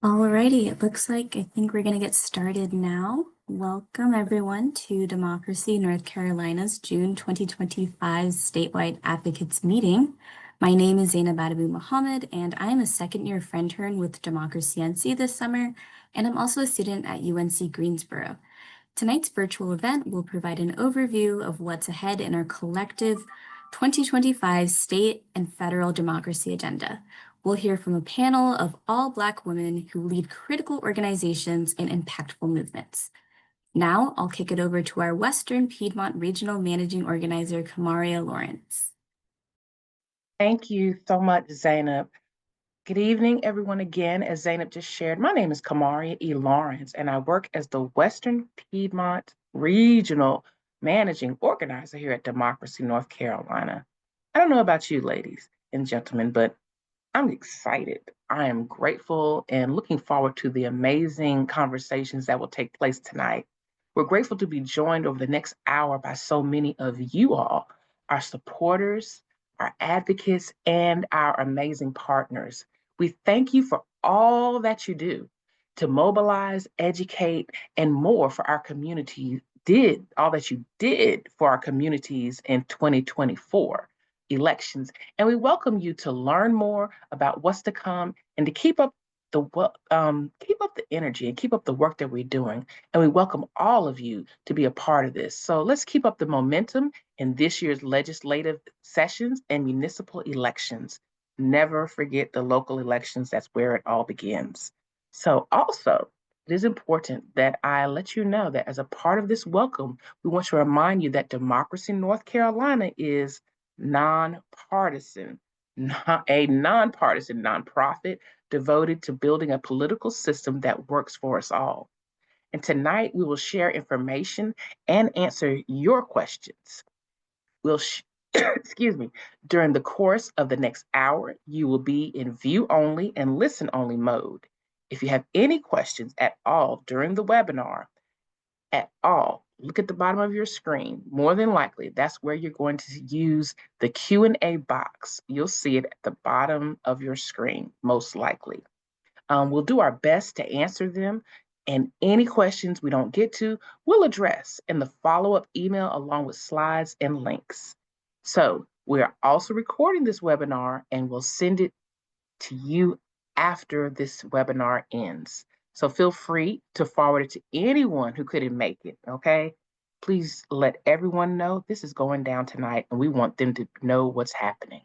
Alrighty, it looks like I think we're going to get started now. Welcome everyone to Democracy North Carolina's June 2025 Statewide Advocates Meeting. My name is Zainab Adabu Muhammad, and I am a second-year Friend with Democracy NC this summer, and I'm also a student at UNC Greensboro. Tonight's virtual event will provide an overview of what's ahead in our collective 2025 state and federal democracy agenda. We'll hear from a panel of all Black women who lead critical organizations and impactful movements. Now, I'll kick it over to our Western Piedmont Regional Managing Organizer, Kamaria Lawrence. Thank you so much, Zainab. Good evening, everyone. Again, as Zainab just shared, my name is Kamaria E. Lawrence, and I work as the Western Piedmont Regional Managing Organizer here at Democracy North Carolina. I don't know about you, ladies and gentlemen, but I'm excited. I am grateful and looking forward to the amazing conversations that will take place tonight. We're grateful to be joined over the next hour by so many of you all, our supporters, our advocates, and our amazing partners. We thank you for all that you do to mobilize, educate, and more for our community. All that you did for our communities in 2024 elections. And we welcome you to learn more about what's to come and to keep up the energy and keep up the work that we're doing. And we welcome all of you to be a part of this. So let's keep up the momentum in this year's legislative sessions and municipal elections. Never forget the local elections. That's where it all begins. So also, it is important that I let you know that as a part of this welcome, we want to remind you that Democracy North Carolina is nonpartisan, a nonpartisan nonprofit devoted to building a political system that works for us all. And tonight we will share information and answer your questions. Excuse me, during the course of the next hour, you will be in view only and listen only mode. If you have any questions at all during the webinar, look at the bottom of your screen. More than likely, that's where you're going to use the Q&A box. You'll see it at the bottom of your screen, most likely. We'll do our best to answer them, and any questions we don't get to, we'll address in the follow-up email along with slides and links. So we are also recording this webinar, and we'll send it to you after this webinar ends. So feel free to forward it to anyone who couldn't make it, okay? Please let everyone know this is going down tonight, and we want them to know what's happening.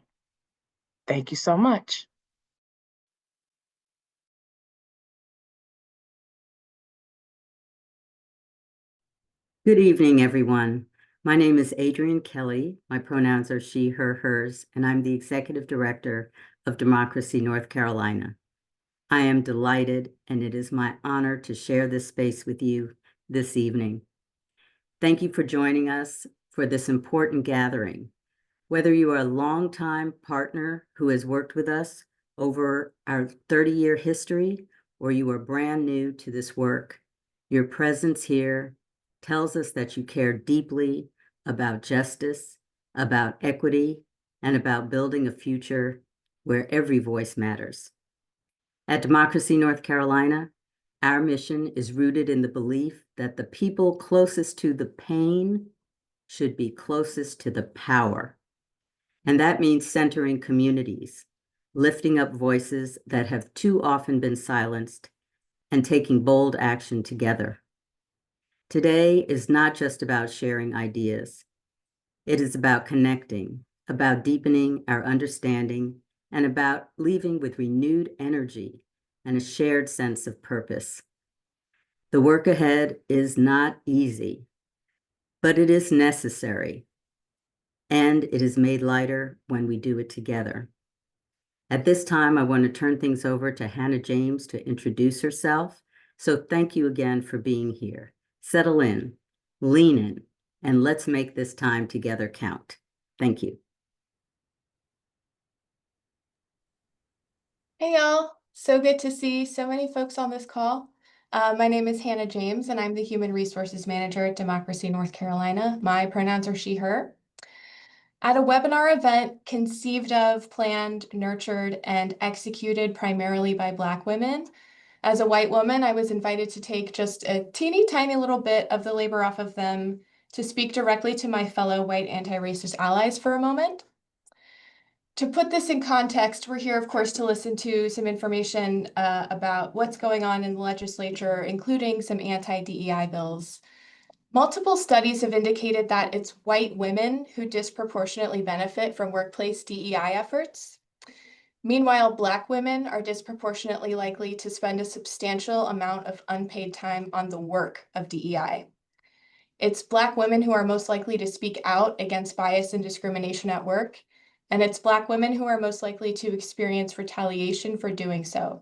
Thank you so much. Good evening, everyone. My name is Adrienne Kelly. My pronouns are she, her, hers, and I'm the Executive Director of Democracy North Carolina. I am delighted, and it is my honor to share this space with you this evening. Thank you for joining us for this important gathering. Whether you are a longtime partner who has worked with us over our 30-year history, or you are brand new to this work, your presence here tells us that you care deeply about justice, about equity, and about building a future where every voice matters. At Democracy North Carolina, our mission is rooted in the belief that the people closest to the pain should be closest to the power. And that means centering communities, lifting up voices that have too often been silenced, and taking bold action together. Today is not just about sharing ideas. It is about connecting, about deepening our understanding, and about leaving with renewed energy and a shared sense of purpose. The work ahead is not easy, but it is necessary, and it is made lighter when we do it together. At this time, I want to turn things over to Hannah James to introduce herself. So thank you again for being here. Settle in, lean in, and let's make this time together count. Thank you. Hey y'all, so good to see so many folks on this call. My name is Hannah James, and I'm the Human Resources Manager at Democracy North Carolina. My pronouns are she, her. At a webinar event conceived of, planned, nurtured, and executed primarily by Black women, As a white woman, I was invited to take just a teeny tiny little bit of the labor off of them to speak directly to my fellow white anti-racist allies for a moment. To put this in context, we're here, of course, to listen to some information about what's going on in the legislature, including some anti-DEI bills. Multiple studies have indicated that it's white women who disproportionately benefit from workplace DEI efforts. Meanwhile, Black women are disproportionately likely to spend a substantial amount of unpaid time on the work of DEI. It's Black women who are most likely to speak out against bias and discrimination at work, and it's Black women who are most likely to experience retaliation for doing so.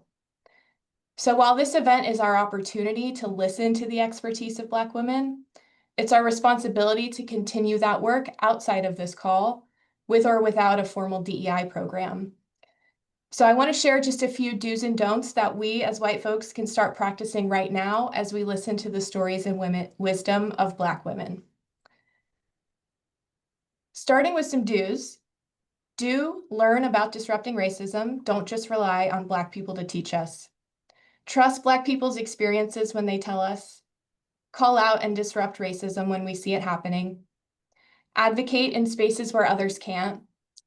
So while this event is our opportunity to listen to the expertise of Black women, it's our responsibility to continue that work outside of this call, with or without a formal DEI program. So I want to share just a few do's and don'ts that we as white folks can start practicing right now as we listen to the stories and wisdom of Black women. Starting with some do's, do learn about disrupting racism. Don't just rely on Black people to teach us. Trust Black people's experiences when they tell us. Call out and disrupt racism when we see it happening. Advocate in spaces where others can't.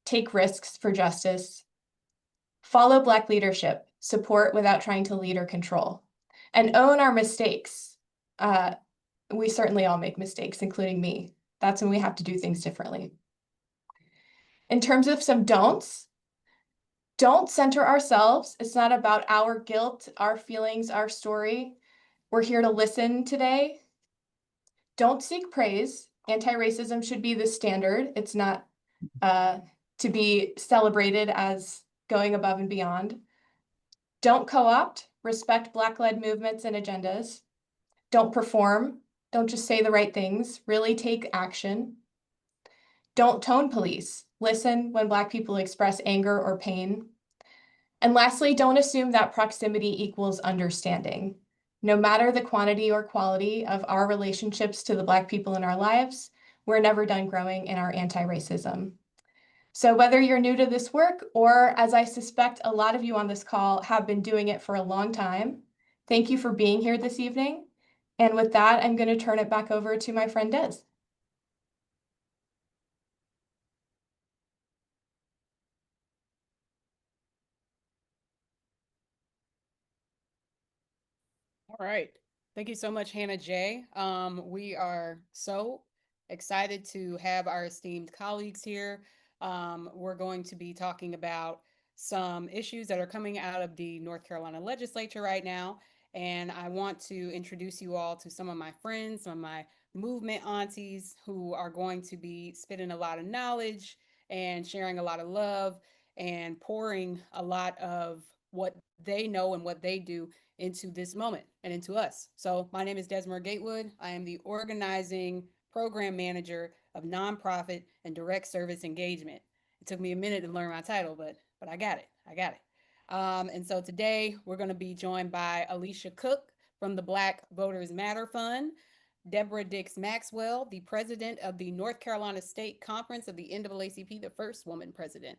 Take risks for justice. Follow Black leadership. Support without trying to lead or control. And own our mistakes. We certainly all make mistakes, including me. That's when we have to do things differently. In terms of some don'ts, don't center ourselves. It's not about our guilt, our feelings, our story. We're here to listen today. Don't seek praise. Anti-racism should be the standard. It's not to be celebrated as going above and beyond. Don't co-opt. Respect Black-led movements and agendas. Don't perform. Don't just say the right things. Really take action. Don't tone police. Listen when Black people express anger or pain. And lastly, don't assume that proximity equals understanding. No matter the quantity or quality of our relationships to the Black people in our lives, we're never done growing in our anti-racism. So whether you're new to this work, or as I suspect a lot of you on this call have been doing it for a long time, thank you for being here this evening. And with that, I'm going to turn it back over to my friend Des. All right. Thank you so much, Hannah J. We are so excited to have our esteemed colleagues here. We're going to be talking about some issues that are coming out of the North Carolina legislature right now. And I want to introduce you all to some of my friends, some of my movement aunties who are going to be spitting a lot of knowledge and sharing a lot of love and pouring a lot of what they know and what they do into this moment and into us. So my name is Desmer Gatewood. I am the organizing program manager of nonprofit and direct service engagement. It took me a minute to learn my title, but I got it. And so today we're going to be joined by Alicia Cook from the Black Voters Matter Fund, Deborah Dix Maxwell, the president of the North Carolina State Conference of the NAACP, the first woman president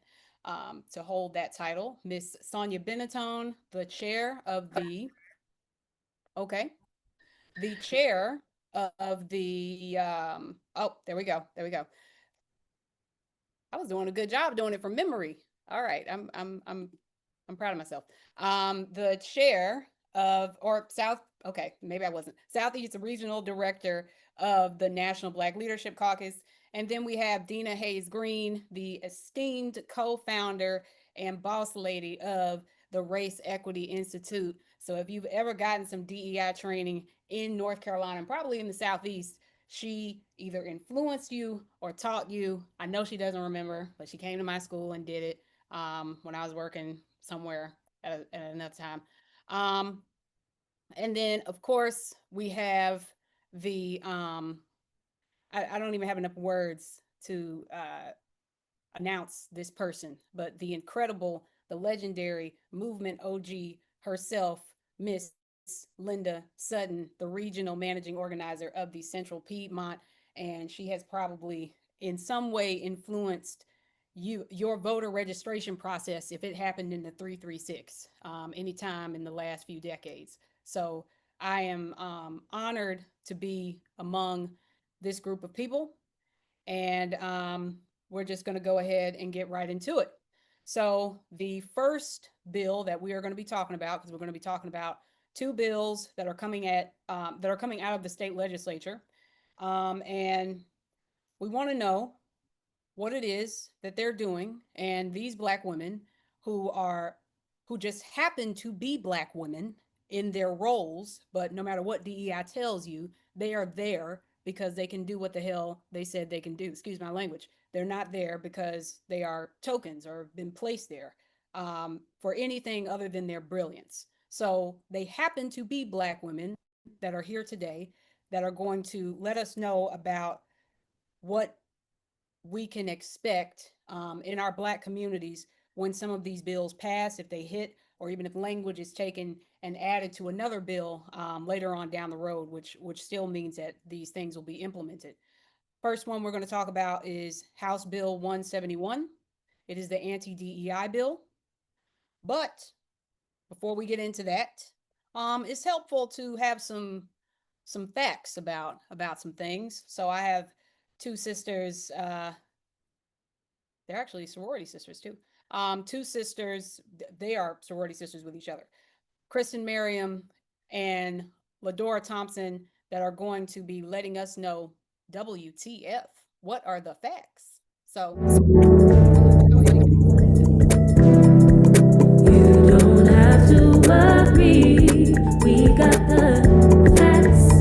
to hold that title, Miss Sonia Benetone, the chair of the, the chair of the, oh, there we go. I was doing a good job doing it from memory. All right, I'm proud of myself. The chair of, or South, okay, maybe I wasn't, Southeast Regional Director of the National Black Leadership Caucus. And then we have Dina Hayes Green, the esteemed co-founder and boss lady of the Race Equity Institute. So if you've ever gotten some DEI training in North Carolina, and probably in the Southeast, she either influenced you or taught you. I know she doesn't remember, but she came to my school and did it when I was working somewhere at another time. And then, of course, we have the, I don't even have enough words to announce this person, but the incredible, the legendary movement OG herself, Miss Linda Sutton, the regional managing organizer of the Central Piedmont. And she has probably in some way influenced your voter registration process if it happened in the 336 anytime in the last few decades. So I am honored to be among this group of people, and we're just going to go ahead and get right into it. So the first bill that we are going to be talking about, because we're going to be talking about two bills that are coming out of the state legislature, and we want to know what it is that they're doing, and these Black women who just happen to be Black women in their roles, but no matter what DEI tells you, they are there because they can do what the hell they said they can do. Excuse my language. They're not there because they are tokens or been placed there for anything other than their brilliance. So they happen to be Black women that are here today that are going to let us know about what we can expect in our Black communities when some of these bills pass, if they hit, or even if language is taken and added to another bill later on down the road, which still means that these things will be implemented. First one we're going to talk about is House Bill 171. It is the anti-DEI bill. But before we get into that, it's helpful to have some facts about some things. So I have two sisters. They're actually sorority sisters too. Two sisters. They are sorority sisters with each other. Kristen Merriam and Ladora Thompson, that are going to be letting us know WTF. What are the facts? So you don't have to worry, we got the facts.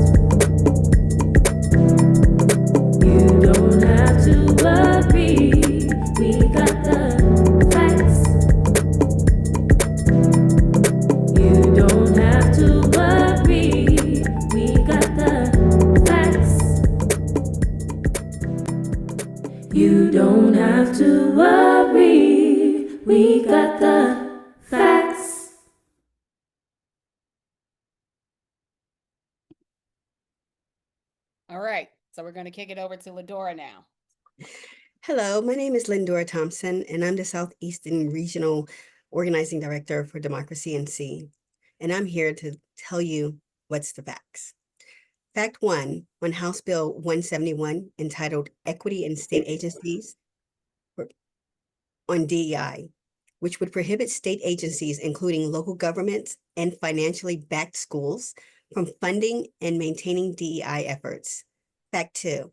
You don't have to worry, we got the facts. You don't have to worry, we got the facts. You don't have to worry, we got the facts. all right, so we're going to kick it over to Ladora now. Hello, my name is Lindora Thompson, and I'm the Southeastern Regional Organizing Director for Democracy NC. And I'm here to tell you what's the facts. Fact 1 on House Bill 171, entitled Equity in State Agencies on DEI, which would prohibit state agencies, including local governments and financially backed schools, from funding and maintaining DEI efforts. Fact 2,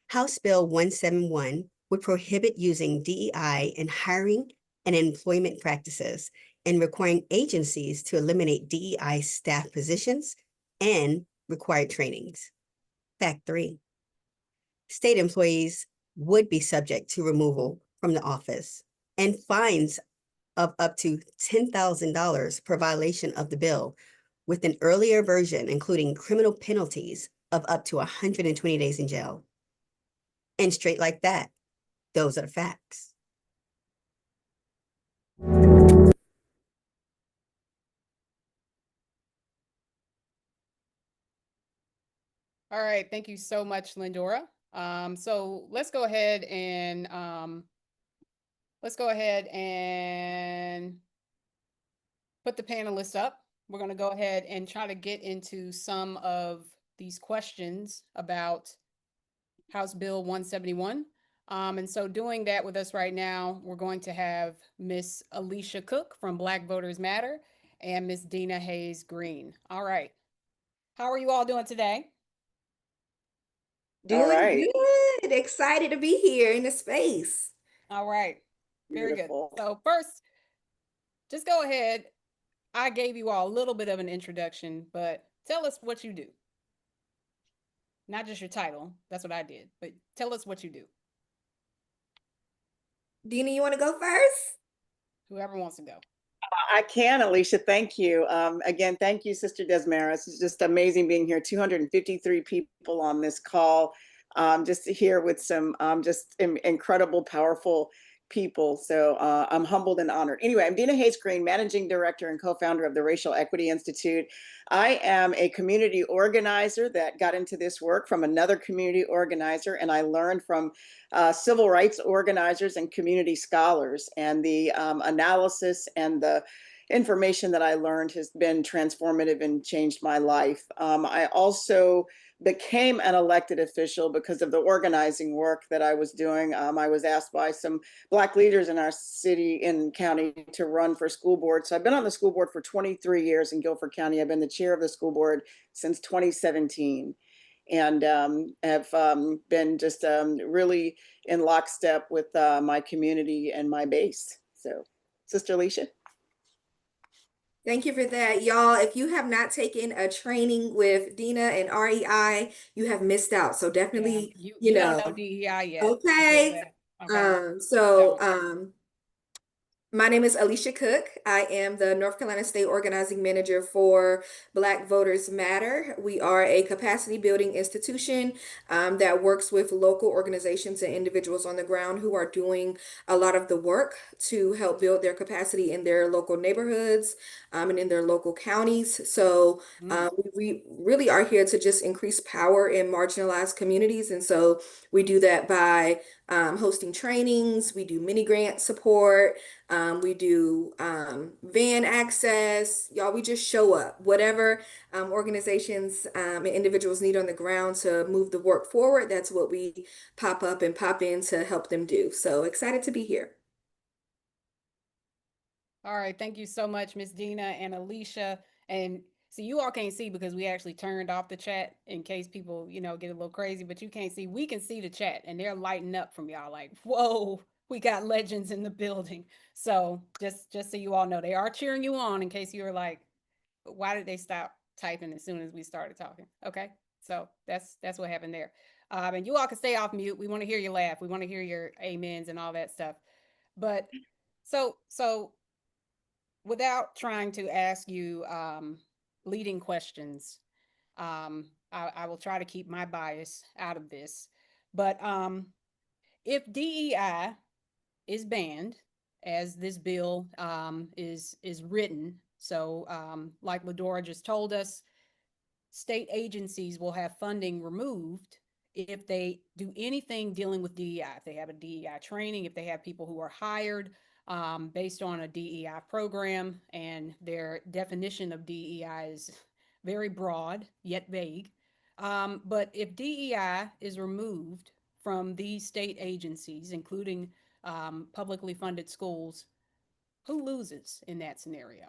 House Bill 171 would prohibit using DEI in hiring and employment practices and requiring agencies to eliminate DEI staff positions and required trainings. Fact 3, state employees would be subject to removal from the office and fines of up to $10,000 per violation of the bill, with an earlier version including criminal penalties of up to 120 days in jail. And straight like that, those are the facts. All right, thank you so much, Lindora. So let's go ahead and put the panelists up. We're going to go ahead and try to get into some of these questions about House Bill 171. And so doing that with us right now, we're going to have Miss Alicia Cook from Black Voters Matter and Miss Dina Hayes Green. All right. How are you all doing today? Doing good. Excited to be here in the space. All right. Very Beautiful. good. So first, just go ahead. I gave you all a little bit of an introduction, but tell us what you do. Not just your title. That's what I did, but tell us what you do. Dina, you want to go first? Whoever wants to go. I can, Alicia. Thank you. Again, thank you, Sister Desmaris. It's just amazing being here. 253 people on this call, just to hear with some just incredible, powerful people. So I'm humbled and honored. Anyway, I'm Dina Hayes Green, Managing Director and co-founder of the Racial Equity Institute. I am a community organizer that got into this work from another community organizer, and I learned from civil rights organizers and community scholars. And the analysis and the information that I learned has been transformative and changed my life. I also became an elected official because of the organizing work that I was doing. I was asked by some Black leaders in our city and county to run for school board. So I've been on the school board for 23 years in Guilford County. I've been the chair of the school board since 2017 and have been just really in lockstep with my community and my base. So, Sister Alicia. Thank you for that, y'all. If you have not taken a training with Dina and REI, you have missed out. So definitely, you don't know DEI yet. Okay. Okay. My name is Alicia Cook. I am the North Carolina State Organizing Manager for Black Voters Matter. We are a capacity building institution that works with local organizations and individuals on the ground who are doing a lot of the work to help build their capacity in their local neighborhoods and in their local counties. So we really are here to just increase power in marginalized communities. And so we do that by hosting trainings, we do mini grant support, we do van access. Y'all, we just show up. Whatever organizations and individuals need on the ground to move the work forward, that's what we pop up and pop in to help them do. So excited to be here. All right, thank you so much, Miss Dina and Alicia. And see, you all can't see because we actually turned off the chat in case people, get a little crazy, but you can't see. We can see the chat and they're lighting up from y'all like, whoa, we got legends in the building. So just so you all know, they are cheering you on in case you were like, why did they stop typing as soon as we started talking? Okay, so that's what happened there. And you all can stay off mute. We want to hear you laugh. We want to hear your amens and all that stuff. But so without trying to ask you leading questions, I will try to keep my bias out of this. But if DEI is banned, as this bill is written, so like Ladora just told us, state agencies will have funding removed if they do anything dealing with DEI, if they have a DEI training, if they have people who are hired based on a DEI program, and their definition of DEI is very broad yet vague. But if DEI is removed from these state agencies, including publicly funded schools, who loses in that scenario?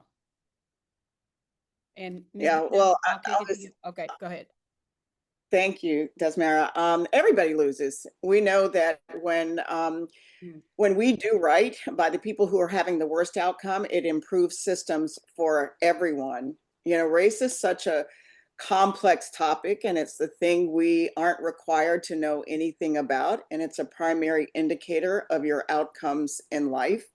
And Ms. Yeah, Dina, well, I'll kick it to you. Okay, go ahead. Thank you, Desmara. Everybody loses. We know that when we do right by the people who are having the worst outcome, it improves systems for everyone. Race is such a complex topic, and it's the thing we aren't required to know anything about, and it's a primary indicator of your outcomes in life.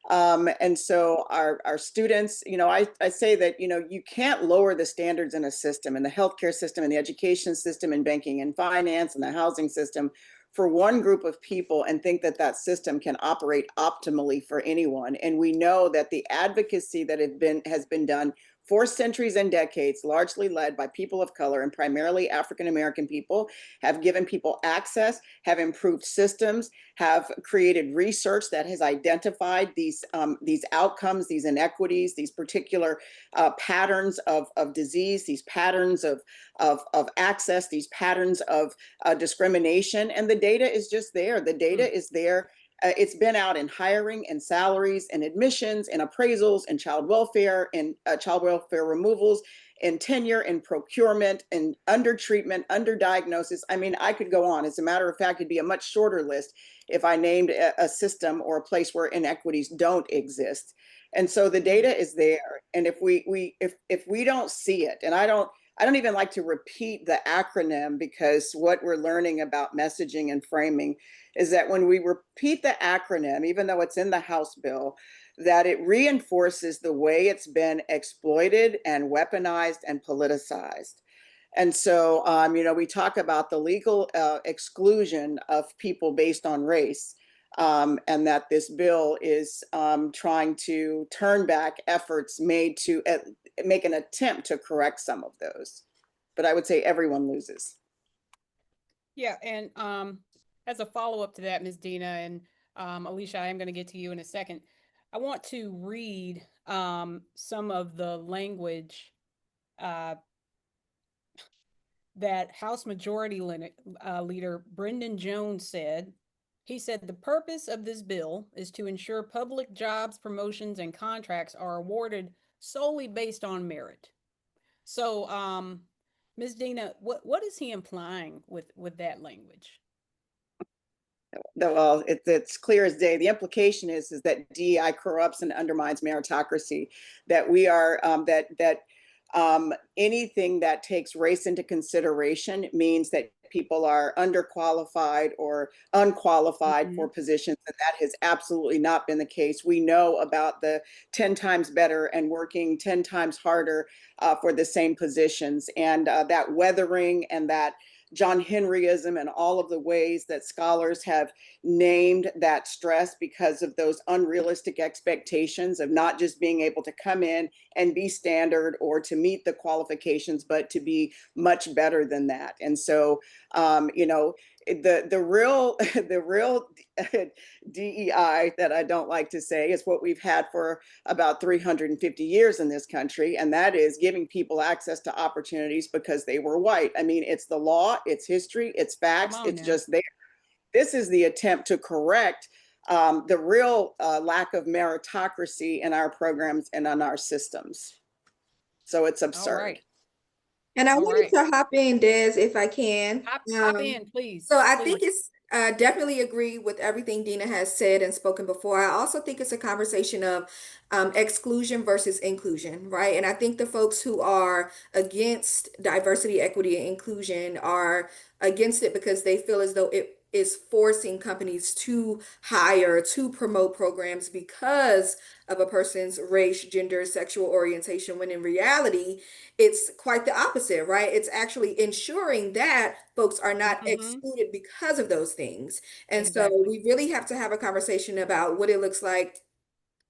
And so our students, I say that, you can't lower the standards in a system, in the healthcare system, in the education system, in banking and finance, and the housing system for one group of people and think that that system can operate optimally for anyone. And we know that the advocacy that has been done for centuries and decades, largely led by people of color and primarily African-American people, have given people access, have improved systems, have created research that has identified these outcomes, these inequities, these particular patterns of disease, these patterns of access, these patterns of discrimination. And the data is just there. The data is there. It's been out in hiring and salaries and admissions and appraisals and child welfare removals and tenure and procurement and undertreatment, underdiagnosis. I mean, I could go on. As a matter of fact, it'd be a much shorter list if I named a system or a place where inequities don't exist. And so the data is there. And if we don't see it, and I don't even like to repeat the acronym, because what we're learning about messaging and framing is that when we repeat the acronym, even though it's in the House bill, that it reinforces the way it's been exploited and weaponized and politicized. And so, we talk about the legal exclusion of people based on race. and that this bill is trying to turn back efforts made to make an attempt to correct some of those. But I would say everyone loses. Yeah, and as a follow-up to that, Ms. Dina and Alicia, I am going to get to you in a second. I want to read some of the language that House Majority Leader Brendan Jones said. He said, the purpose of this bill is to ensure public jobs, promotions, and contracts are awarded solely based on merit. So, Ms. Dina, what is he implying with that language? Well, it's clear as day. The implication is that DEI corrupts and undermines meritocracy. That we are anything that takes race into consideration means that people are underqualified or unqualified for positions, and that has absolutely not been the case. We know about the 10 times better and working 10 times harder for the same positions, and that weathering and that John Henryism and all of the ways that scholars have named that stress because of those unrealistic expectations of not just being able to come in and be standard or to meet the qualifications, but to be much better than that. And so, the real DEI that I don't like to say is what we've had for about 350 years in this country, and that is giving people access to opportunities because they were white. I mean, it's the law, it's history, it's facts, it's just there. This is the attempt to correct the real lack of meritocracy in our programs and on our systems. So it's absurd. All right. And I wanted to hop in, Des, if I can. Hop in, please. So I think it's definitely agree with everything Dina has said and spoken before. I also think it's a conversation of exclusion versus inclusion, right? And I think the folks who are against diversity, equity, and inclusion are against it because they feel as though it is forcing companies to hire, to promote programs because of a person's race, gender, sexual orientation, when in reality, it's quite the opposite, right? It's actually ensuring that folks are not excluded because of those things. And so we really have to have a conversation about what it looks like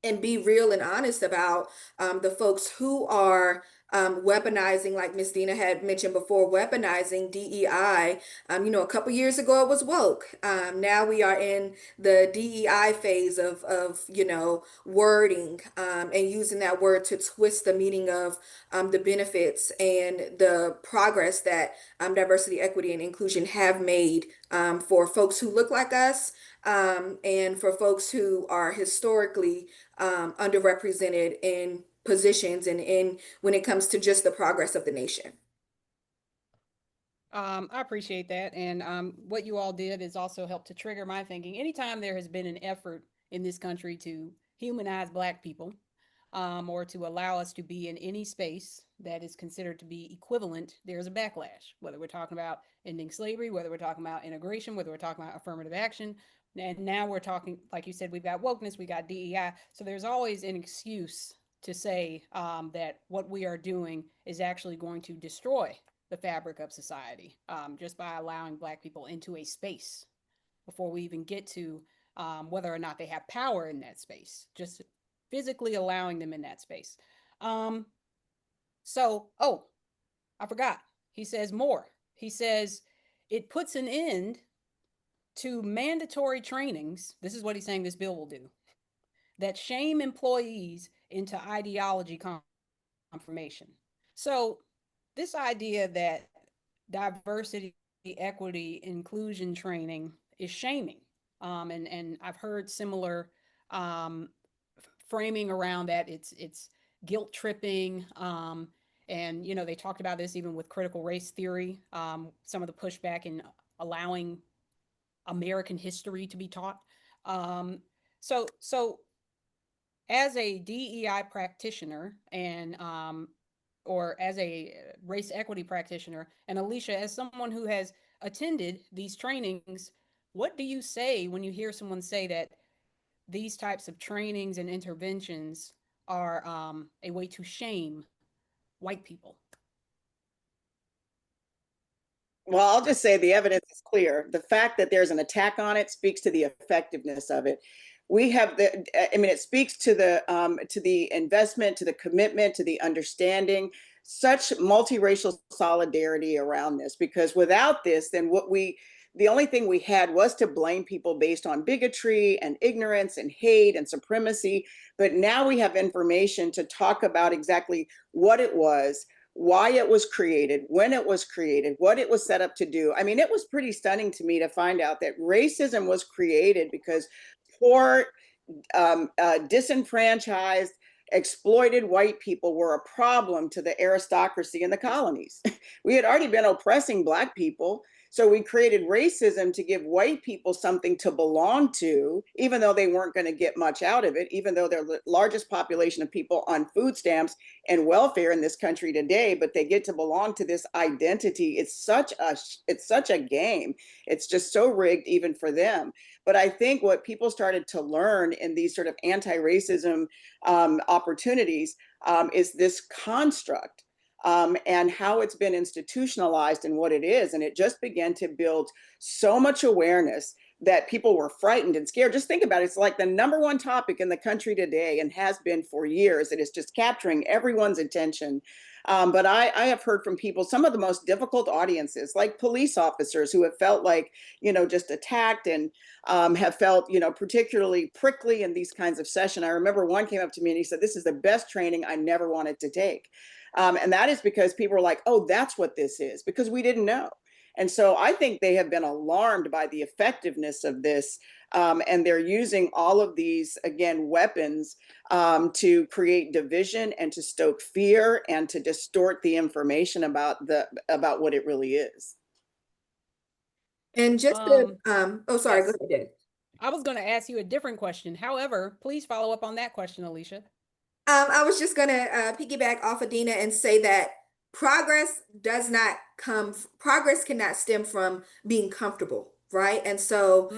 and be real and honest about the folks who are weaponizing, like Miss Dina had mentioned before, weaponizing DEI. A couple years ago it was woke. Now we are in the DEI phase of wording and using that word to twist the meaning of the benefits and the progress that diversity, equity, and inclusion have made for folks who look like us. And for folks who are historically underrepresented in positions and in when it comes to just the progress of the nation. I appreciate that. And what you all did is also help to trigger my thinking. Anytime there has been an effort in this country to humanize Black people or to allow us to be in any space that is considered to be equivalent, there's a backlash, whether we're talking about ending slavery, whether we're talking about integration, whether we're talking about affirmative action. And now we're talking, like you said, we've got wokeness, we got DEI. So there's always an excuse to say that what we are doing is actually going to destroy the fabric of society just by allowing Black people into a space before we even get to whether or not they have power in that space, just physically allowing them in that space. I forgot. He says more. He says it puts an end to mandatory trainings. This is what he's saying this bill will do, that shame employees into ideology confirmation. So this idea that diversity, equity, inclusion training is shaming. And I've heard similar framing around that. It's guilt tripping. And, they talked about this even with critical race theory, some of the pushback in allowing American history to be taught. So as a DEI practitioner and or as a race equity practitioner, and Alicia, as someone who has attended these trainings, what do you say when you hear someone say that these types of trainings and interventions are a way to shame white people? Well, I'll just say the evidence is clear. The fact that there's an attack on it speaks to the effectiveness of it. We have it speaks to the investment, to the commitment, to the understanding, such multiracial solidarity around this, because without this, then the only thing we had was to blame people based on bigotry and ignorance and hate and supremacy. But now we have information to talk about exactly what it was, why it was created, when it was created, what it was set up to do. I mean, it was pretty stunning to me to find out that racism was created because poor, disenfranchised, exploited white people were a problem to the aristocracy in the colonies. We had already been oppressing Black people. So we created racism to give white people something to belong to, even though they weren't going to get much out of it, even though they're the largest population of people on food stamps and welfare in this country today, but they get to belong to this identity. It's such a game. It's just so rigged even for them. But I think what people started to learn in these sort of anti-racism opportunities is this construct. And how it's been institutionalized and what it is. And it just began to build so much awareness that people were frightened and scared. Just think about it. It's like the #1 topic in the country today and has been for years. It is just capturing everyone's attention. But I have heard from people, some of the most difficult audiences, like police officers who have felt like, just attacked and have felt, particularly prickly in these kinds of sessions. I remember one came up to me and he said, "This is the best training I never wanted to take." And that is because people were like, "Oh, that's what this is," because we didn't know. And so I think they have been alarmed by the effectiveness of this. And they're using all of these, again, weapons to create division and to stoke fear and to distort the information about what it really is. And just oh, sorry, Yes. go ahead. I was going to ask you a different question. However, please follow up on that question, Alicia. I was just gonna piggyback off of Dina and say that progress cannot stem from being comfortable, right? And so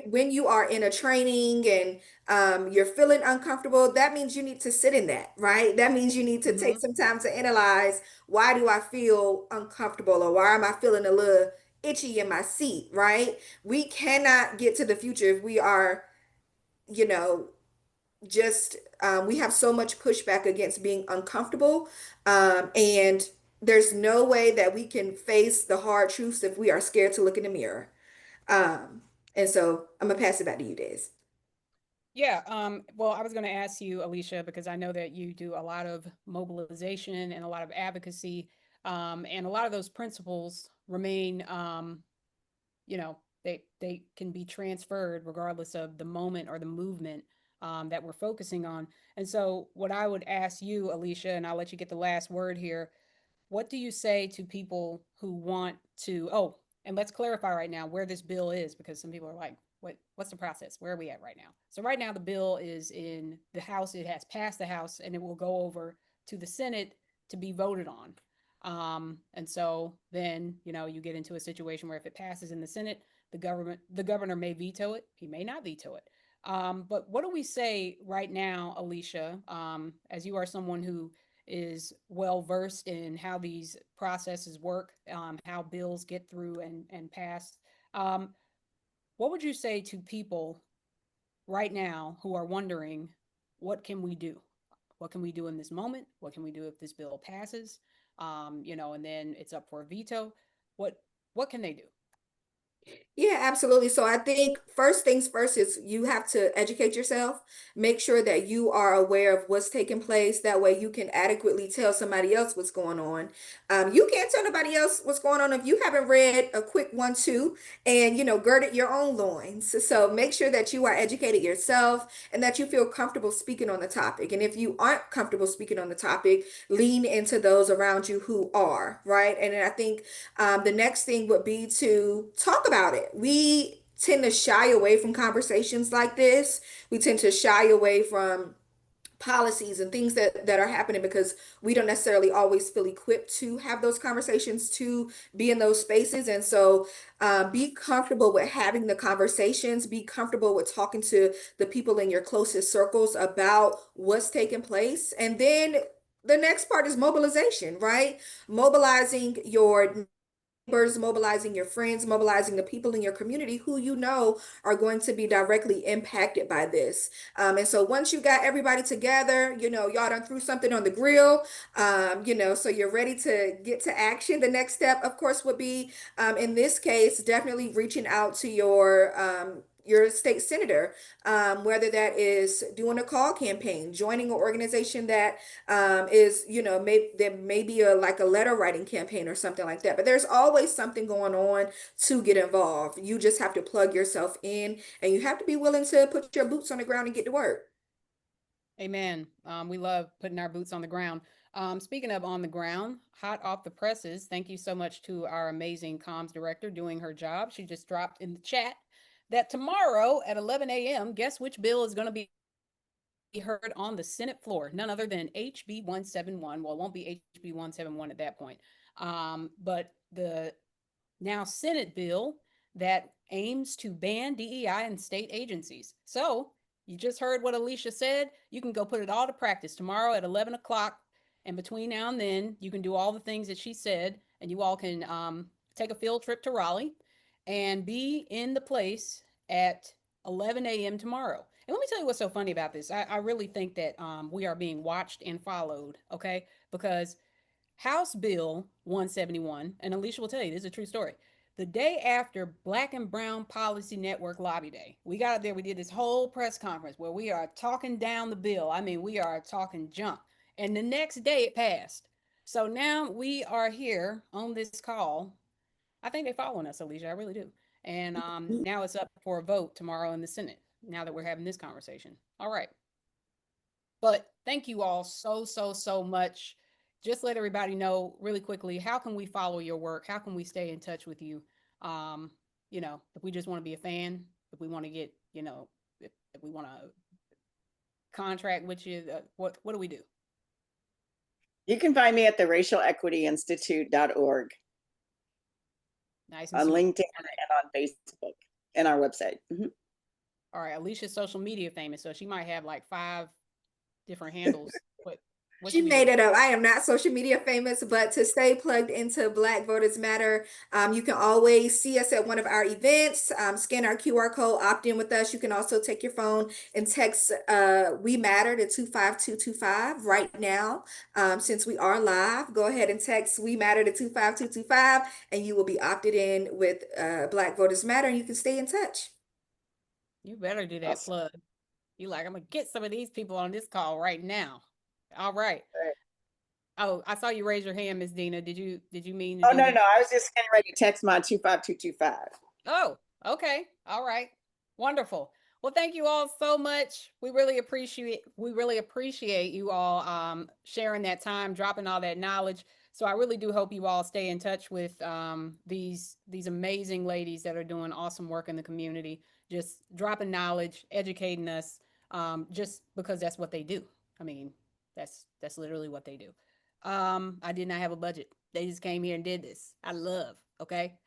when you are in a training and you're feeling uncomfortable, that means you need to sit in that, right? That means you need to take some time to analyze, why do I feel uncomfortable, or why am I feeling a little itchy in my seat, right? We cannot get to the future if we are, just we have so much pushback against being uncomfortable, and there's no way that we can face the hard truths if we are scared to look in the mirror. And so I'm gonna pass it back to you, Des. Yeah, well, I was going to ask you, Alicia, because I know that you do a lot of mobilization and a lot of advocacy, and a lot of those principles remain, they can be transferred regardless of the moment or the movement that we're focusing on. And so what I would ask you, Alicia, and I'll let you get the last word here, what do you say to people who want to, and let's clarify right now where this bill is, because some people are like, what's the process? Where are we at right now? So right now the bill is in the House. It has passed the House and it will go over to the Senate to be voted on. And so then, you get into a situation where if it passes in the Senate, the governor may veto it. He may not veto it. But what do we say right now, Alicia, as you are someone who is well versed in how these processes work, how bills get through and passed? What would you say to people right now who are wondering, what can we do? What can we do in this moment? What can we do if this bill passes? And then it's up for a veto. What can they do? Yeah, absolutely. So I think first things first is you have to educate yourself, make sure that you are aware of what's taking place. That way you can adequately tell somebody else what's going on. You can't tell nobody else what's going on if you haven't read a quick 1-2 and, girded your own loins. So make sure that you are educated yourself and that you feel comfortable speaking on the topic. And if you aren't comfortable speaking on the topic, lean into those around you who are, right? And then I think the next thing would be to talk about it. We tend to shy away from conversations like this. We tend to shy away from policies and things that are happening because we don't necessarily always feel equipped to have those conversations, to be in those spaces. And so be comfortable with having the conversations, be comfortable with talking to the people in your closest circles about what's taking place. And then the next part is mobilization, right? Mobilizing your mobilizing your friends, mobilizing the people in your community who you know are going to be directly impacted by this. And so once you got everybody together, y'all done threw something on the grill, so you're ready to get to action. The next step, of course, would be, in this case, definitely reaching out to your state senator, whether that is doing a call campaign, joining an organization that is, there may be like a letter writing campaign or something like that. But there's always something going on to get involved. You just have to plug yourself in, and you have to be willing to put your boots on the ground and get to work. Amen. We love putting our boots on the ground. Speaking of on the ground, hot off the presses, thank you so much to our amazing comms director doing her job. She just dropped in the chat that tomorrow at 11 a.m., guess which bill is going to be heard on the Senate floor? None other than HB 171. Well, it won't be HB 171 at that point. But the now Senate bill that aims to ban DEI in state agencies. So you just heard what Alicia said. You can go put it all to practice tomorrow at 11 o'clock. And between now and then, you can do all the things that she said, and you all can take a field trip to Raleigh and be in the place at 11 a.m. tomorrow. And let me tell you what's so funny about this. I really think that we are being watched and followed, okay? Because House Bill 171, and Alicia will tell you, this is a true story. The day after Black and Brown Policy Network Lobby Day, we got up there, we did this whole press conference where we are talking down the bill. I mean, we are talking junk. And the next day it passed. So now we are here on this call. I think they're following us, Alicia. I really do. And now it's up for a vote tomorrow in the Senate, now that we're having this conversation. All right. But thank you all so much. Just let everybody know really quickly, how can we follow your work? How can we stay in touch with you? If we just want to be a fan, if we want to get, if we want to contract with you, what do we do? You can find me at the racialequityinstitute.org. Nice. On LinkedIn and on Facebook and our website. Mm-hmm. All right. Alicia's social media famous, so she might have like 5 different handles. She made it up. I am not social media famous, but to stay plugged into Black Voters Matter, you can always see us at one of our events, scan our QR code, opt in with us. You can also take your phone and text We Matter to 25225 right now. Since we are live, go ahead and text We Matter to 25225, and you will be opted in with Black Voters Matter, and you can stay in touch. You better do that plug. You like, I'm going to get some of these people on this call right now. All right. Oh, I saw you raise your hand, Ms. Dina. Did you mean? Oh, no. I was just getting ready to text my 25225. Oh, okay. All right. Wonderful. Well, thank you all so much. We really appreciate you all sharing that time, dropping all that knowledge. So I really do hope you all stay in touch with these amazing ladies that are doing awesome work in the community, just dropping knowledge, educating us, just because that's what they do. I mean, that's literally what they do. I did not have a budget. They just came here and did this. I love, okay?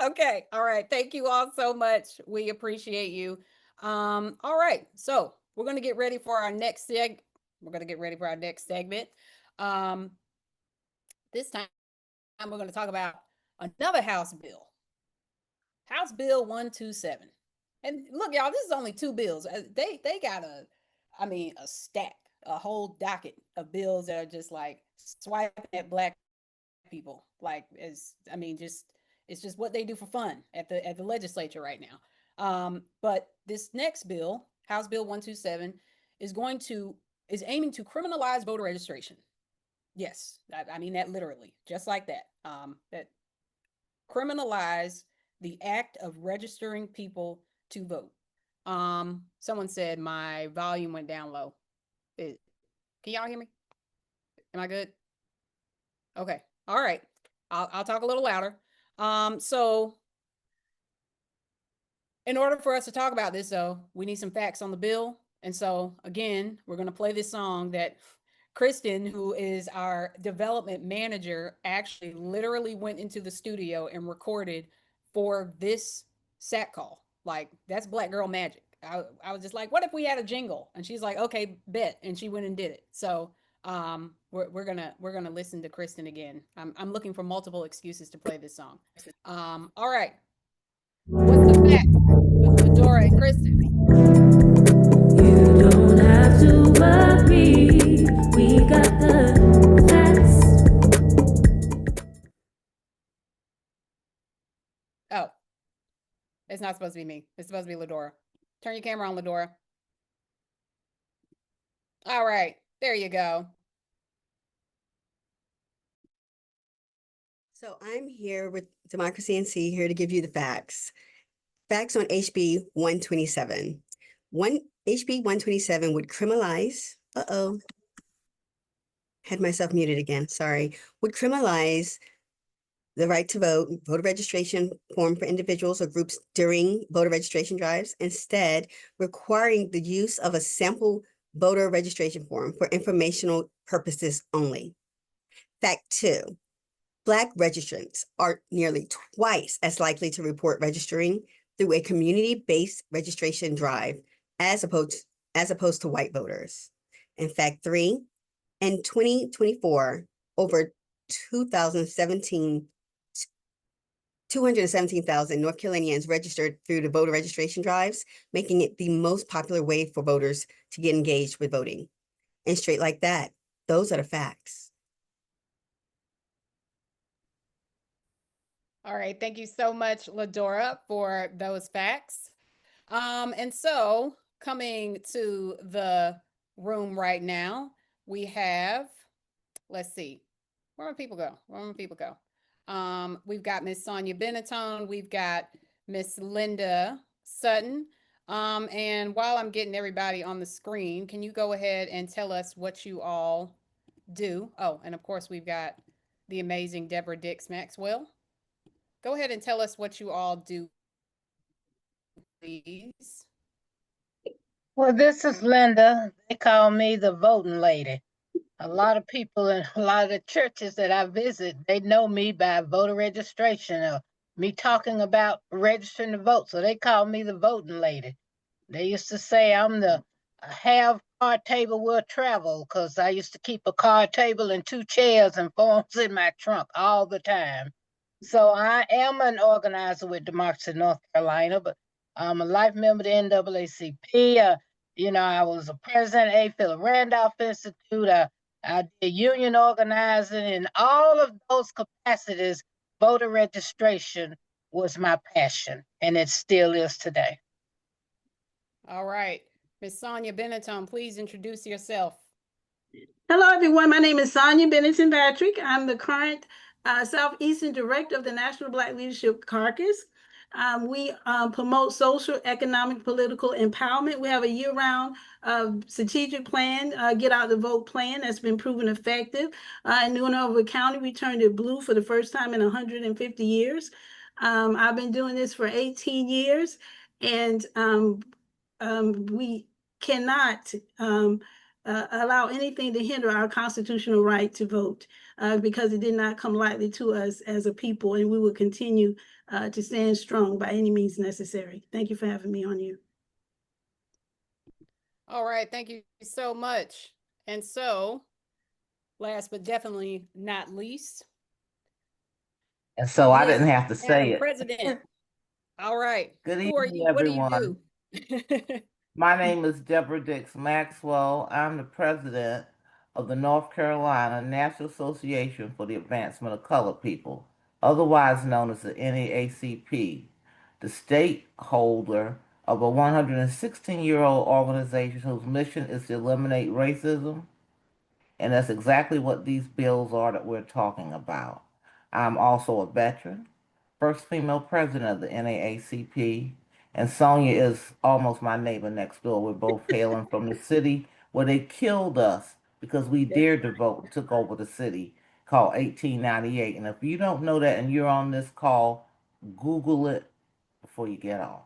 Okay. All right. Thank you all so much. We appreciate you. All right. So we're going to get ready for our next segment. This time we're going to talk about another House bill. House Bill 127. And look, y'all, this is only 2 bills. They got a stack, a whole docket of bills that are just like swiping at Black people. Like, it's just what they do for fun at the legislature right now. But this next bill, House Bill 127, is aiming to criminalize voter registration. Yes, I mean that literally, just like that. That criminalize the act of registering people to vote. Someone said my volume went down low. Can y'all hear me? Am I good? Okay. All right. I'll talk a little louder. So in order for us to talk about this, though, we need some facts on the bill. And so again, we're going to play this song that Kristen, who is our development manager, actually literally went into the studio and recorded for this SAT call. Like, that's Black girl magic. I was just like, what if we had a jingle? And she's like, okay, bet. And she went and did it. So we're gonna listen to Kristen again. I'm looking for multiple excuses to play this song. All right. What's the fact with Fedora and Kristen? You don't have to worry, we got the facts. Oh, it's not supposed to be me. It's supposed to be Ladora. Turn your camera on, Ladora. All right, there you go. So I'm here with Democracy NC here to give you the facts. Facts on HB 127. HB 127 would criminalize, had myself muted again, sorry, would criminalize the right to vote, voter registration form for individuals or groups during voter registration drives, instead requiring the use of a sample voter registration form for informational purposes only. Fact 2, Black registrants are nearly twice as likely to report registering through a community-based registration drive as opposed to white voters. And fact 3, in 2024, over 217,000 North Carolinians registered through the voter registration drives, making it the most popular way for voters to get engaged with voting. And straight like that, those are the facts. All right, thank you so much, Ladora, for those facts. And so coming to the room right now, we have, let's see, where do people go? Where do people go? We've got Miss Sonia Benetton, we've got Miss Linda Sutton. And while I'm getting everybody on the screen, can you go ahead and tell us what you all do? Oh, and of course, we've got the amazing Deborah Dix Maxwell. Go ahead and tell us what you all do, please. Well, this is Linda. They call me the voting lady. A lot of people in a lot of the churches that I visit, they know me by voter registration or me talking about registering to vote. So they call me the voting lady. They used to say I'm the have card table will travel because I used to keep a card table and 2 chairs and forms in my trunk all the time. So I am an organizer with Democracy North Carolina, but I'm a life member of the NAACP. I was a president of A. Philip Randolph Institute. I did union organizing. In all of those capacities, voter registration was my passion, and it still is today. All right. Miss Sonia Benetton, please introduce yourself. Hello, everyone. My name is Sonia Benetton Patrick. I'm the current Southeastern Director of the National Black Leadership Caucus. We promote social, economic, political empowerment. We have a year-round strategic plan, Get Out the Vote plan that's been proven effective. In New Hanover County, we turned it blue for the first time in 150 years. I've been doing this for 18 years, and we cannot allow anything to hinder our constitutional right to vote because it did not come lightly to us as a people, and we will continue to stand strong by any means necessary. Thank you for having me on here. All right, thank you so much. And so, last but definitely not least. And so I didn't have to say it. President. All right. Good Who are evening, you? everyone. What do you do? My name is Deborah Dix Maxwell. I'm the president of the North Carolina National Association for the Advancement of Colored People, otherwise known as the NAACP, the stakeholder of a 116-year-old organization whose mission is to eliminate racism. And that's exactly what these bills are that we're talking about. I'm also a veteran, first female president of the NAACP, and Sonia is almost my neighbor next door. We're both hailing from the city where they killed us because we dared to vote and took over the city, called 1898. And if you don't know that and you're on this call, Google it before you get off.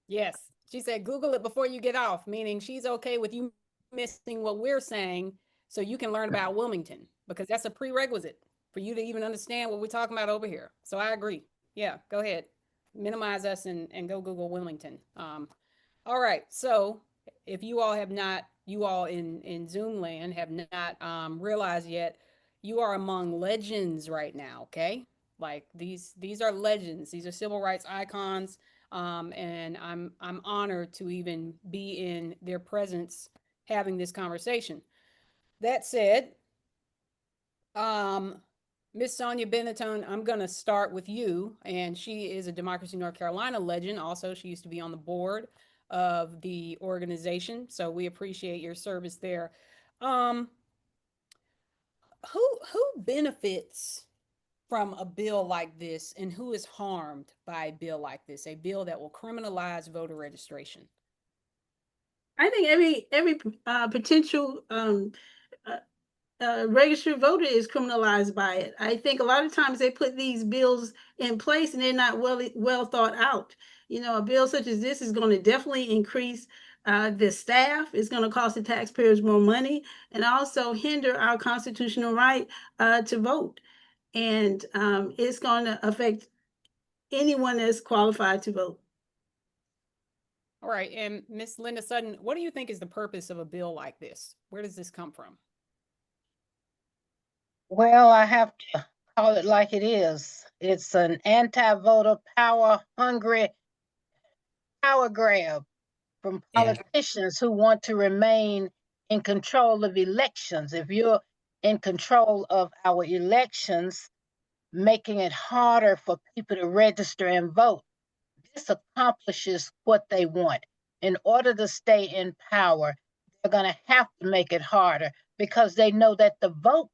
Yes, she said Google it before you get off, meaning she's okay with you missing what we're saying so you can learn about Wilmington, because that's a prerequisite for you to even understand what we're talking about over here. So I agree. Yeah, go ahead. Minimize us and go Google Wilmington. All right. So if you all have not you all in Zoom land have not realized yet, you are among legends right now, okay? Like these are legends. These are civil rights icons. And I'm honored to even be in their presence having this conversation. That said, Miss Sonia Benetton, I'm going to start with you. And she is a Democracy North Carolina legend. Also, she used to be on the board of the organization. So we appreciate your service there. Um, who benefits from a bill like this, and who is harmed by a bill like this, a bill that will criminalize voter registration? I think every potential registered voter is criminalized by it. I think a lot of times they put these bills in place and they're not well thought out. You know, a bill such as this is going to definitely increase the staff. It's going to cost the taxpayers more money and also hinder our constitutional right to vote. And it's going to affect anyone that's qualified to vote. All right, and Miss Linda Sutton, what do you think is the purpose of a bill like this? Where does this come from? Well, I have to call it like it is. It's an anti-voter, power-hungry power grab from politicians who want to remain in control of elections. If you're in control of our elections, making it harder for people to register and vote, this accomplishes what they want. In order to stay in power, they're going to have to make it harder because they know that the vote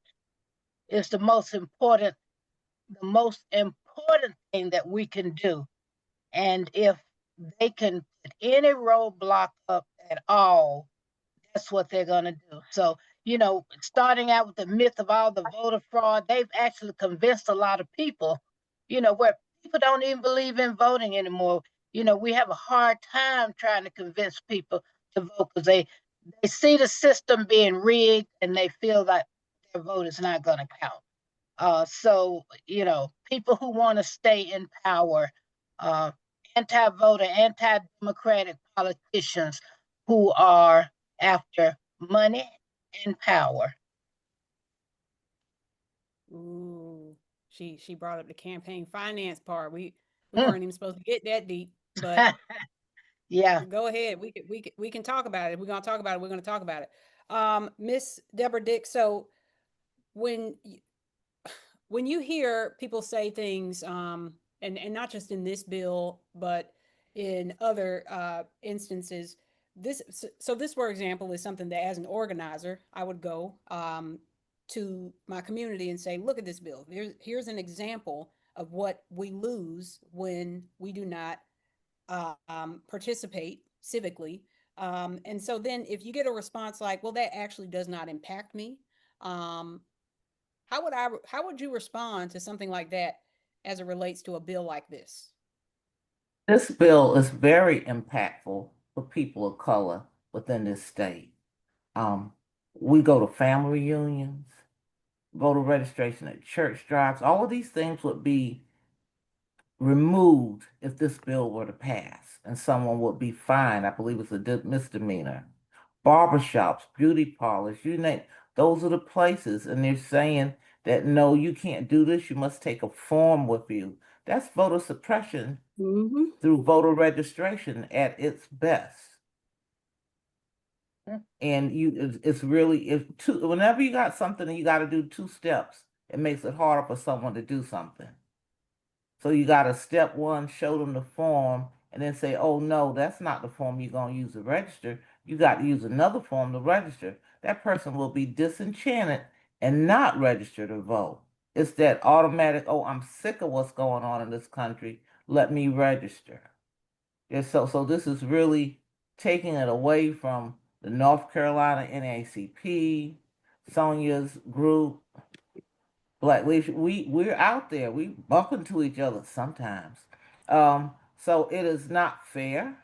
is the most important thing that we can do. And if they can put any roadblock up at all, that's what they're going to do. So, you know, starting out with the myth of all the voter fraud, they've actually convinced a lot of people, you know, where people don't even believe in voting anymore. You know, we have a hard time trying to convince people to vote because they see the system being rigged and they feel that their vote is not going to count. So, you know, people who want to stay in power, anti-voter, anti-democratic politicians who are after money and power. Ooh, she brought up the campaign finance part. We weren't even supposed to get that deep, but yeah, go ahead. We can talk about it. We're gonna talk about it. We're gonna talk about it. Miss Deborah Dick. So when when you hear people say things, and not just in this bill, but in other instances, this, for example, is something that as an organizer, I would go to my community and say, look at this bill. Here's an example of what we lose when we do not participate civically. And so then if you get a response like, well, that actually does not impact me, how would you respond to something like that as it relates to a bill like this? This bill is very impactful for people of color within this state. We go to family reunions, voter registration at church drives. All of these things would be removed if this bill were to pass, and someone would be fined. I believe it's a misdemeanor. Barbershops, beauty parlors, you name, those are the places, and they're saying that no, you can't do this. You must take a form with you. That's voter suppression through voter registration at its best. And it's really whenever you got something and you got to do two steps, it makes it harder for someone to do something. So you got to step one, show them the form, and then say, oh no, that's not the form you're going to use to register. You got to use another form to register. That person will be disenchanted and not register to vote. It's that automatic, oh, I'm sick of what's going on in this country. Let me register. So this is really taking it away from the North Carolina NAACP, Sonia's group, Black Leadership. We're out there. We bump into each other sometimes. So it is not fair.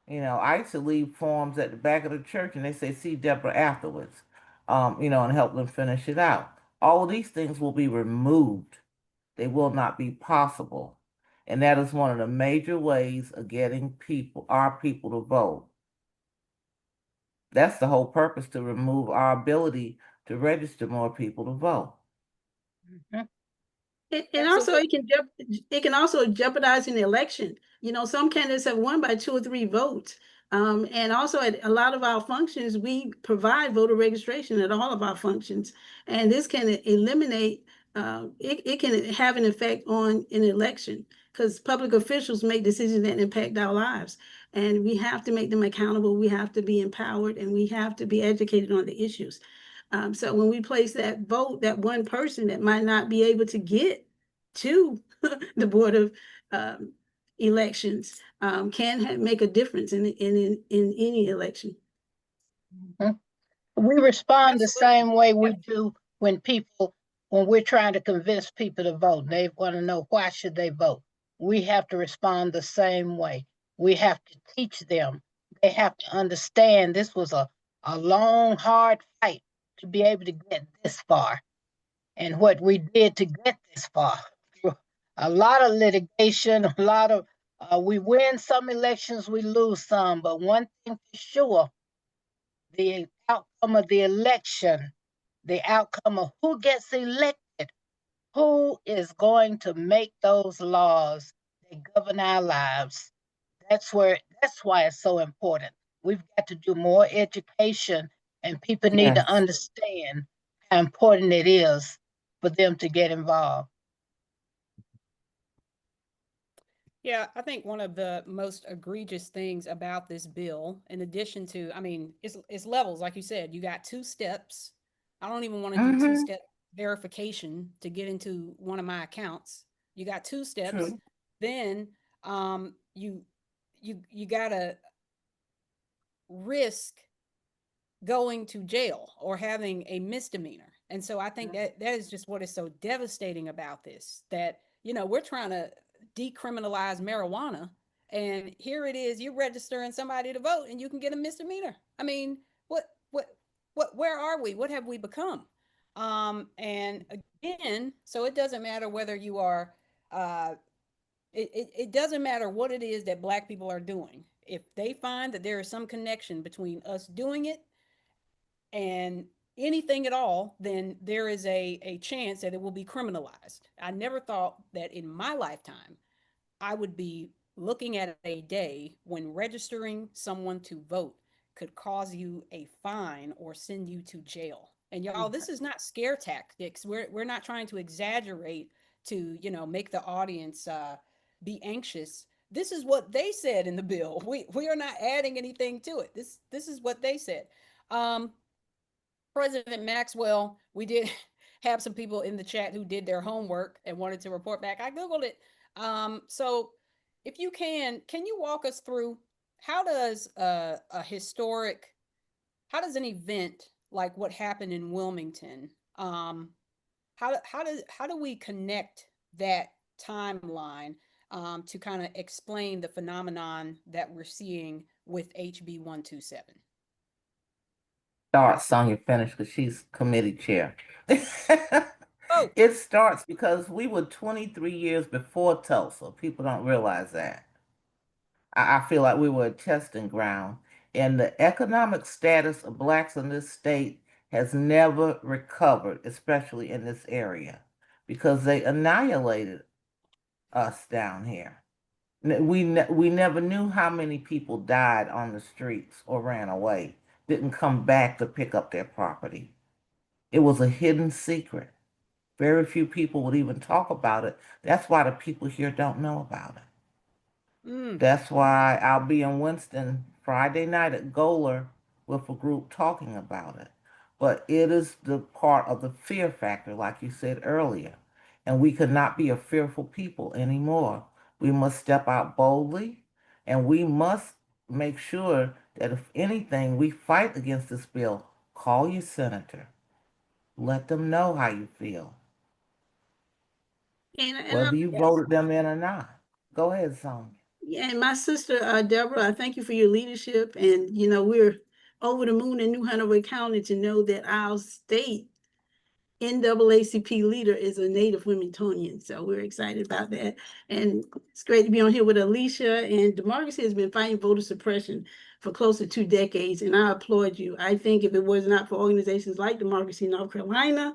You know, I used to leave forms at the back of the church and they say, see Deborah afterwards, you know, and help them finish it out. All of these things will be removed. They will not be possible. And that is one of the major ways of getting our people to vote. That's the whole purpose, to remove our ability to register more people to vote. And also it can also jeopardize an election. You know, some candidates have won by 2 or 3 votes. And also at a lot of our functions, we provide voter registration at all of our functions. And this can eliminate, it can have an effect on an election, because public officials make decisions that impact our lives. And we have to make them accountable. We have to be empowered, and we have to be educated on the issues. So when we place that vote, that one person that might not be able to get to the Board of Elections can make a difference in any election. We respond the Absolutely. same way we do when we're trying to convince people to vote. They want to know, why should they vote? We have to respond the same way. We have to teach them. They have to understand this was a long, hard fight to be able to get this far. And what we did to get this far, through a lot of litigation, a lot of, we win some elections, we lose some, but one thing for sure, the outcome of the election, the outcome of who gets elected, who is going to make those laws that govern our lives. That's why it's so important. We've got to do more education, and people need to Yes. understand how important it is for them to get involved. Yeah, I think one of the most egregious things about this bill, in addition to, I mean, it's levels, like you said, you got 2 steps. I don't even want to do 2-step verification to get into one of my accounts. You got 2 steps. True. Then you gotta risk going to jail or having a misdemeanor. And so I think that is just what is so devastating about this, that, you know, we're trying to decriminalize marijuana, and here it is, you're registering somebody to vote and you can get a misdemeanor. I mean, where are we? What have we become? And again, so it doesn't matter whether you are, it doesn't matter what it is that Black people are doing. If they find that there is some connection between us doing it and anything at all, then there is a chance that it will be criminalized. I never thought that in my lifetime I would be looking at a day when registering someone to vote could cause you a fine or send you to jail. And y'all, this is not scare tactics. We're not trying to exaggerate to, you know, make the audience be anxious. This is what they said in the bill. We are not adding anything to it. This is what they said. President Maxwell, we did have some people in the chat who did their homework and wanted to report back. I Googled it. So if you can you walk us through, how does an event like what happened in Wilmington, how do we connect that timeline to kind of explain the phenomenon that we're seeing with HB 127? Start, Sonia, finish, because she's committee chair. Oh. It starts because we were 23 years before Tulsa. People don't realize that. I feel like we were a testing ground. And the economic status of Blacks in this state has never recovered, especially in this area, because they annihilated us down here. We never knew how many people died on the streets or ran away, didn't come back to pick up their property. It was a hidden secret. Very few people would even talk about it. That's why the people here don't know about it. That's why I'll be in Winston Friday night at Goler with a group talking about it. But it is the part of the fear factor, like you said earlier. And we could not be a fearful people anymore. We must step out boldly, and we must make sure that if anything, we fight against this bill. Call your senator. Let them know how you feel. Whether you voted them in or not. Go ahead, Sonia. Yeah, and my sister, Deborah, I thank you for your leadership. And, you know, we're over the moon in New Hanover County to know that our state NAACP leader is a native Wilmingtonian. So we're excited about that. And it's great to be on here with Alicia. And Democracy has been fighting voter suppression for close to 2 decades. And I applaud you. I think if it was not for organizations like Democracy North Carolina,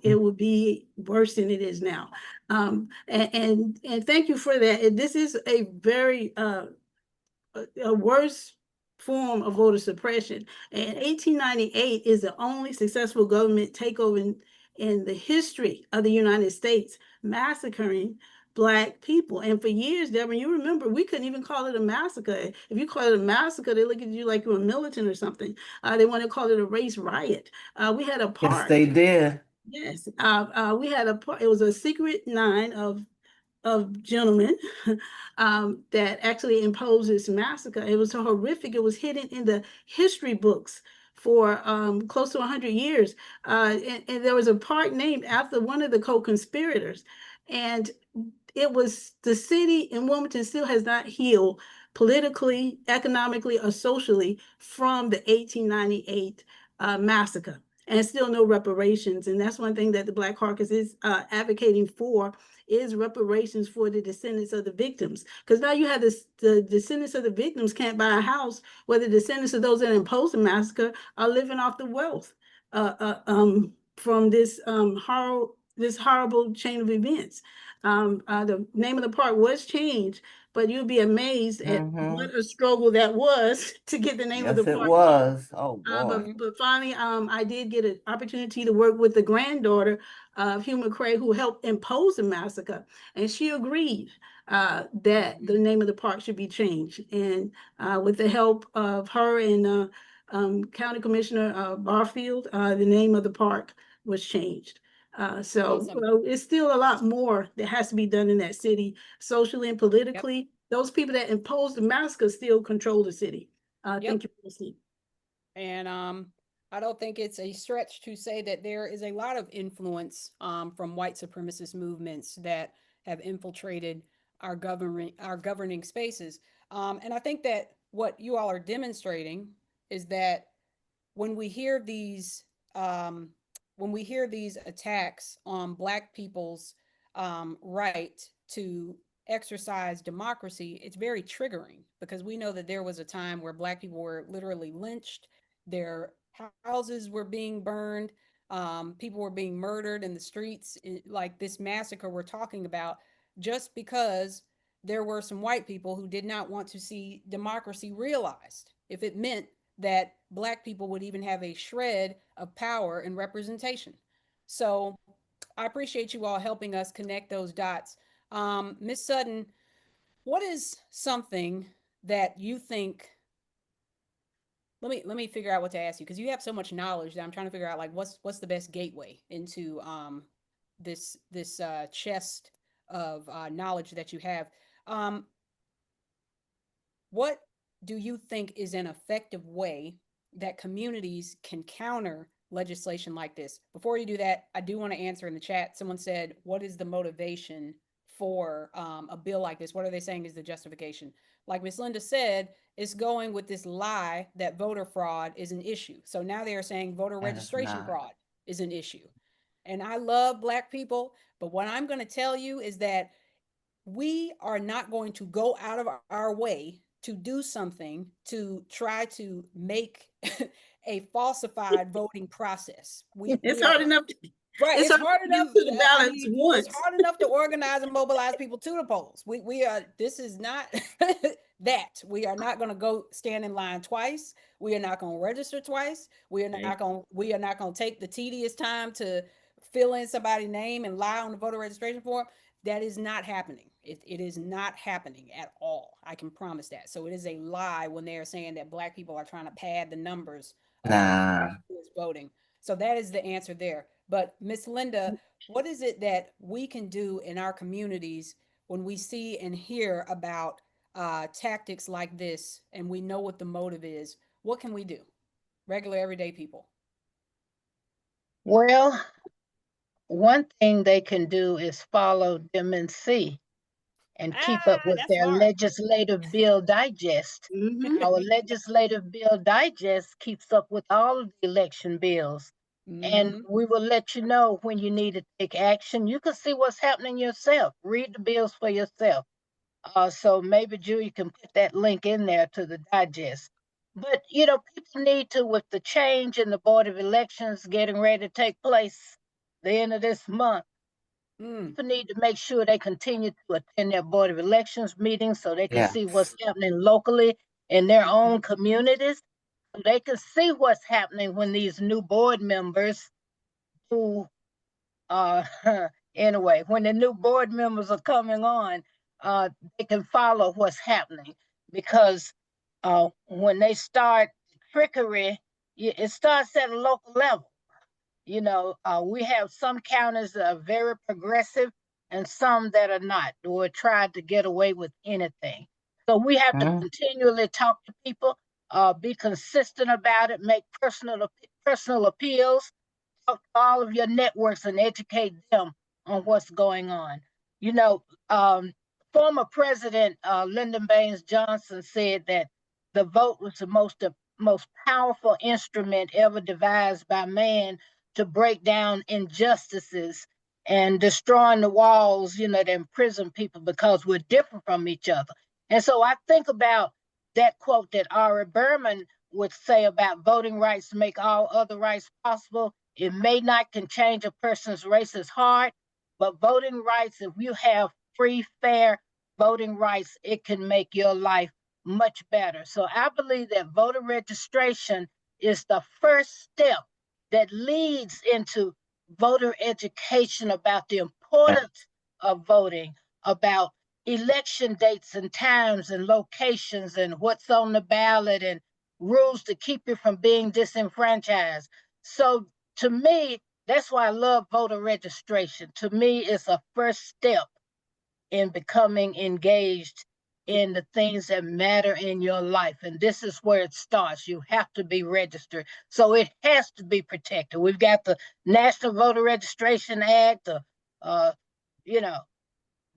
it would be worse than it is now. And thank you for that. And this is a very a worse form of voter suppression. And 1898 is the only successful government takeover in the history of the United States, massacring Black people. And for years, Deborah, you remember, we couldn't even call it a massacre. If you call it a massacre, they look at you like you're a militant or something. They want to call it a race riot. We had a park. Yes, they did. Yes, we had a part. It was a secret 9 of gentlemen that actually imposed this massacre. It was so horrific. It was hidden in the history books for close to 100 years. And there was a park named after one of the co-conspirators. And it was, the city in Wilmington still has not healed politically, economically, or socially from the 1898 massacre. And still no reparations. And that's one thing that the Black Caucus is advocating for, is reparations for the descendants of the victims. Because now you have this, the descendants of the victims can't buy a house, where the descendants of those that imposed the massacre are living off the wealth from this horrible chain of events. The name of the park was changed, but you'd be amazed at what a struggle that was to get the name of the park. Yes, it was. Oh, boy. But finally, I did get an opportunity to work with the granddaughter of Hugh McCrae, who helped impose the massacre, and she agreed that the name of the park should be changed. And with the help of her and County Commissioner Barfield, the name of the park was changed. So Awesome. it's still a lot more that has to be done in that city, socially and politically. Yep. Those people that imposed the massacre still control the city. Thank you for listening. And I don't think it's a stretch to say that there is a lot of influence from white supremacist movements that have infiltrated our governing spaces. And I think that what you all are demonstrating is that when we hear these attacks on Black people's right to exercise democracy, it's very triggering, because we know that there was a time where Black people were literally lynched, their houses were being burned, people were being murdered in the streets, like this massacre we're talking about, just because there were some white people who did not want to see democracy realized, if it meant that Black people would even have a shred of power and representation. So I appreciate you all helping us connect those dots. Ms. Sutton, what is something that you think, let me figure out what to ask you, because you have so much knowledge that I'm trying to figure out, like, what's the best gateway into this chest of knowledge that you have. What do you think is an effective way that communities can counter legislation like this? Before you do that, I do want to answer in the chat. Someone said, what is the motivation for a bill like this? What are they saying is the justification? Like Ms. Linda said, it's going with this lie that voter fraud is an issue. So now they are saying voter registration fraud is an issue. And I love Black people, but what I'm going to tell you is that we are not going to go out of our way to do something to try to make a falsified voting process. It's hard enough. Right, it's hard enough to the ballots once. It's hard enough to organize and mobilize people to the polls. We are. This is not that. We are not going to go stand in line twice. We are not going to register twice. We are not going. We are not going to take the tedious time to fill in somebody's name and lie on the voter registration form. That is not happening. It is not happening at all. I can promise that. So it is a lie when they are saying that Black people are trying to pad the numbers of voting. So that is the answer there. But Miss Linda, what is it that we can do in our communities when we see and hear about tactics like this, and we know what the motive is? What can we do? Regular, everyday people. Well, one thing they can do is follow them and see and keep up with their legislative bill digest. Our legislative bill digest keeps up with all of the election bills. and we will let you know when you need to take action. You can see what's happening yourself. Read the bills for yourself. So maybe Julie can put that link in there to the digest. But, you know, people need to, with the change in the Board of Elections getting ready to take place the end of this month, people need to make sure they continue to attend their Board of Elections meetings so they can see what's happening locally in their own communities. So they can see what's happening when these new board members who anyway, when the new board members are coming on, they can follow what's happening because when they start trickery, it starts at a local level. You know, we have some counties that are very progressive and some that are not, or try to get away with anything. So we have to continually talk to people, be consistent about it, make personal appeals, talk to all of your networks and educate them on what's going on. You know, former President Lyndon Baines Johnson said that the vote was the most powerful instrument ever devised by man to break down injustices and destroying the walls, you know, that imprison people because we're different from each other. And so I think about that quote that Ari Berman would say about voting rights make all other rights possible. It may not can change a person's racist heart, but voting rights, if you have free, fair voting rights, it can make your life much better. So I believe that voter registration is the first step that leads into voter education about the importance of voting, about election dates and times and locations and what's on the ballot and rules to keep you from being disenfranchised. So to me, that's why I love voter registration. To me, it's a first step in becoming engaged in the things that matter in your life. And this is where it starts. You have to be registered. So it has to be protected. We've got the National Voter Registration Act, you know,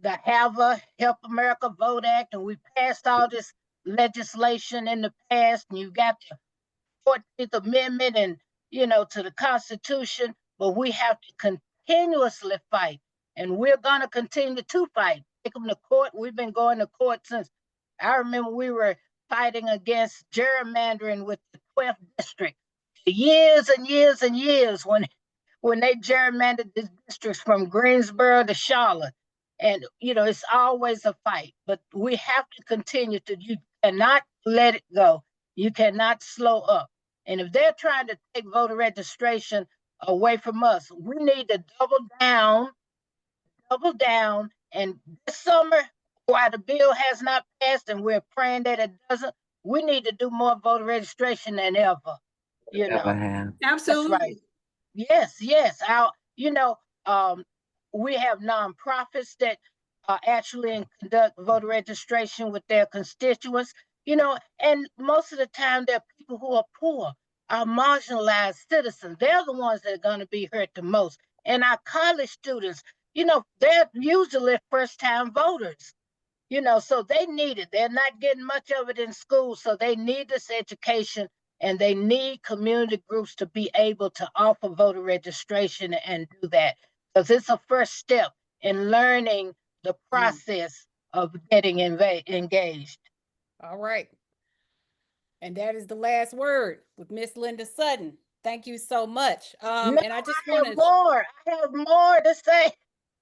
the HAVA, Help America Vote Act, and we passed all this legislation in the past, and you've got the 14th Amendment and, you know, to the Constitution, but we have to continuously fight, and we're going to continue to fight. Take them to court. We've been going to court since, I remember we were fighting against gerrymandering with the 12th district for years and years and years when they gerrymandered the districts from Greensboro to Charlotte. And, you know, it's always a fight, but we have to continue to, you cannot let it go. You cannot slow up. And if they're trying to take voter registration away from us, we need to double down. And this summer, while the bill has not passed and we're praying that it doesn't, we need to do more voter registration than ever. You know, Absolutely. that's right. Yes. You know, we have nonprofits that actually conduct voter registration with their constituents, you know, and most of the time they're people who are poor, are marginalized citizens. They're the ones that are going to be hurt the most. And our college students, you know, they're usually first-time voters, you know, so they need it. They're not getting much of it in school, so they need this education, and they need community groups to be able to offer voter registration and do that, because it's a first step in learning the process of getting engaged. All right. And that is the last word with Miss Linda Sutton. Thank you so much. No, And I just I want have to more. I have more to say.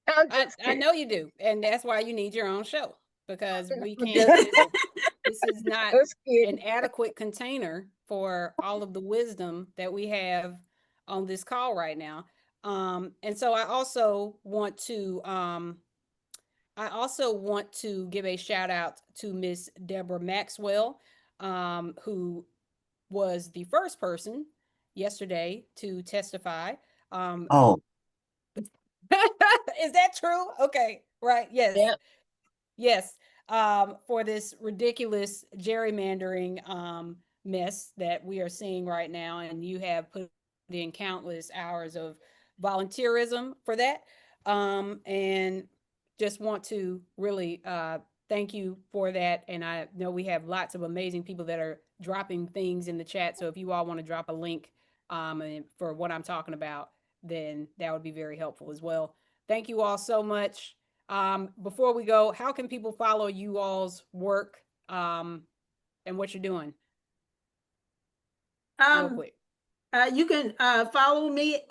I know you do, and that's why you need your own show, because we can't. This is not an adequate container for all of the wisdom that we have on this call right now. And so I also want to give a shout out to Miss Deborah Maxwell, who was the first person yesterday to testify. Oh, Is that true? Okay, right. Yes. Yep. Yes. For this ridiculous gerrymandering mess that we are seeing right now, and you have put in countless hours of volunteerism for that. And just want to really thank you for that. And I know we have lots of amazing people that are dropping things in the chat. So if you all want to drop a link and for what I'm talking about, then that would be very helpful as well. Thank you all so much. Before we go, how can people follow you all's work and what you're doing? Real quick. You can follow me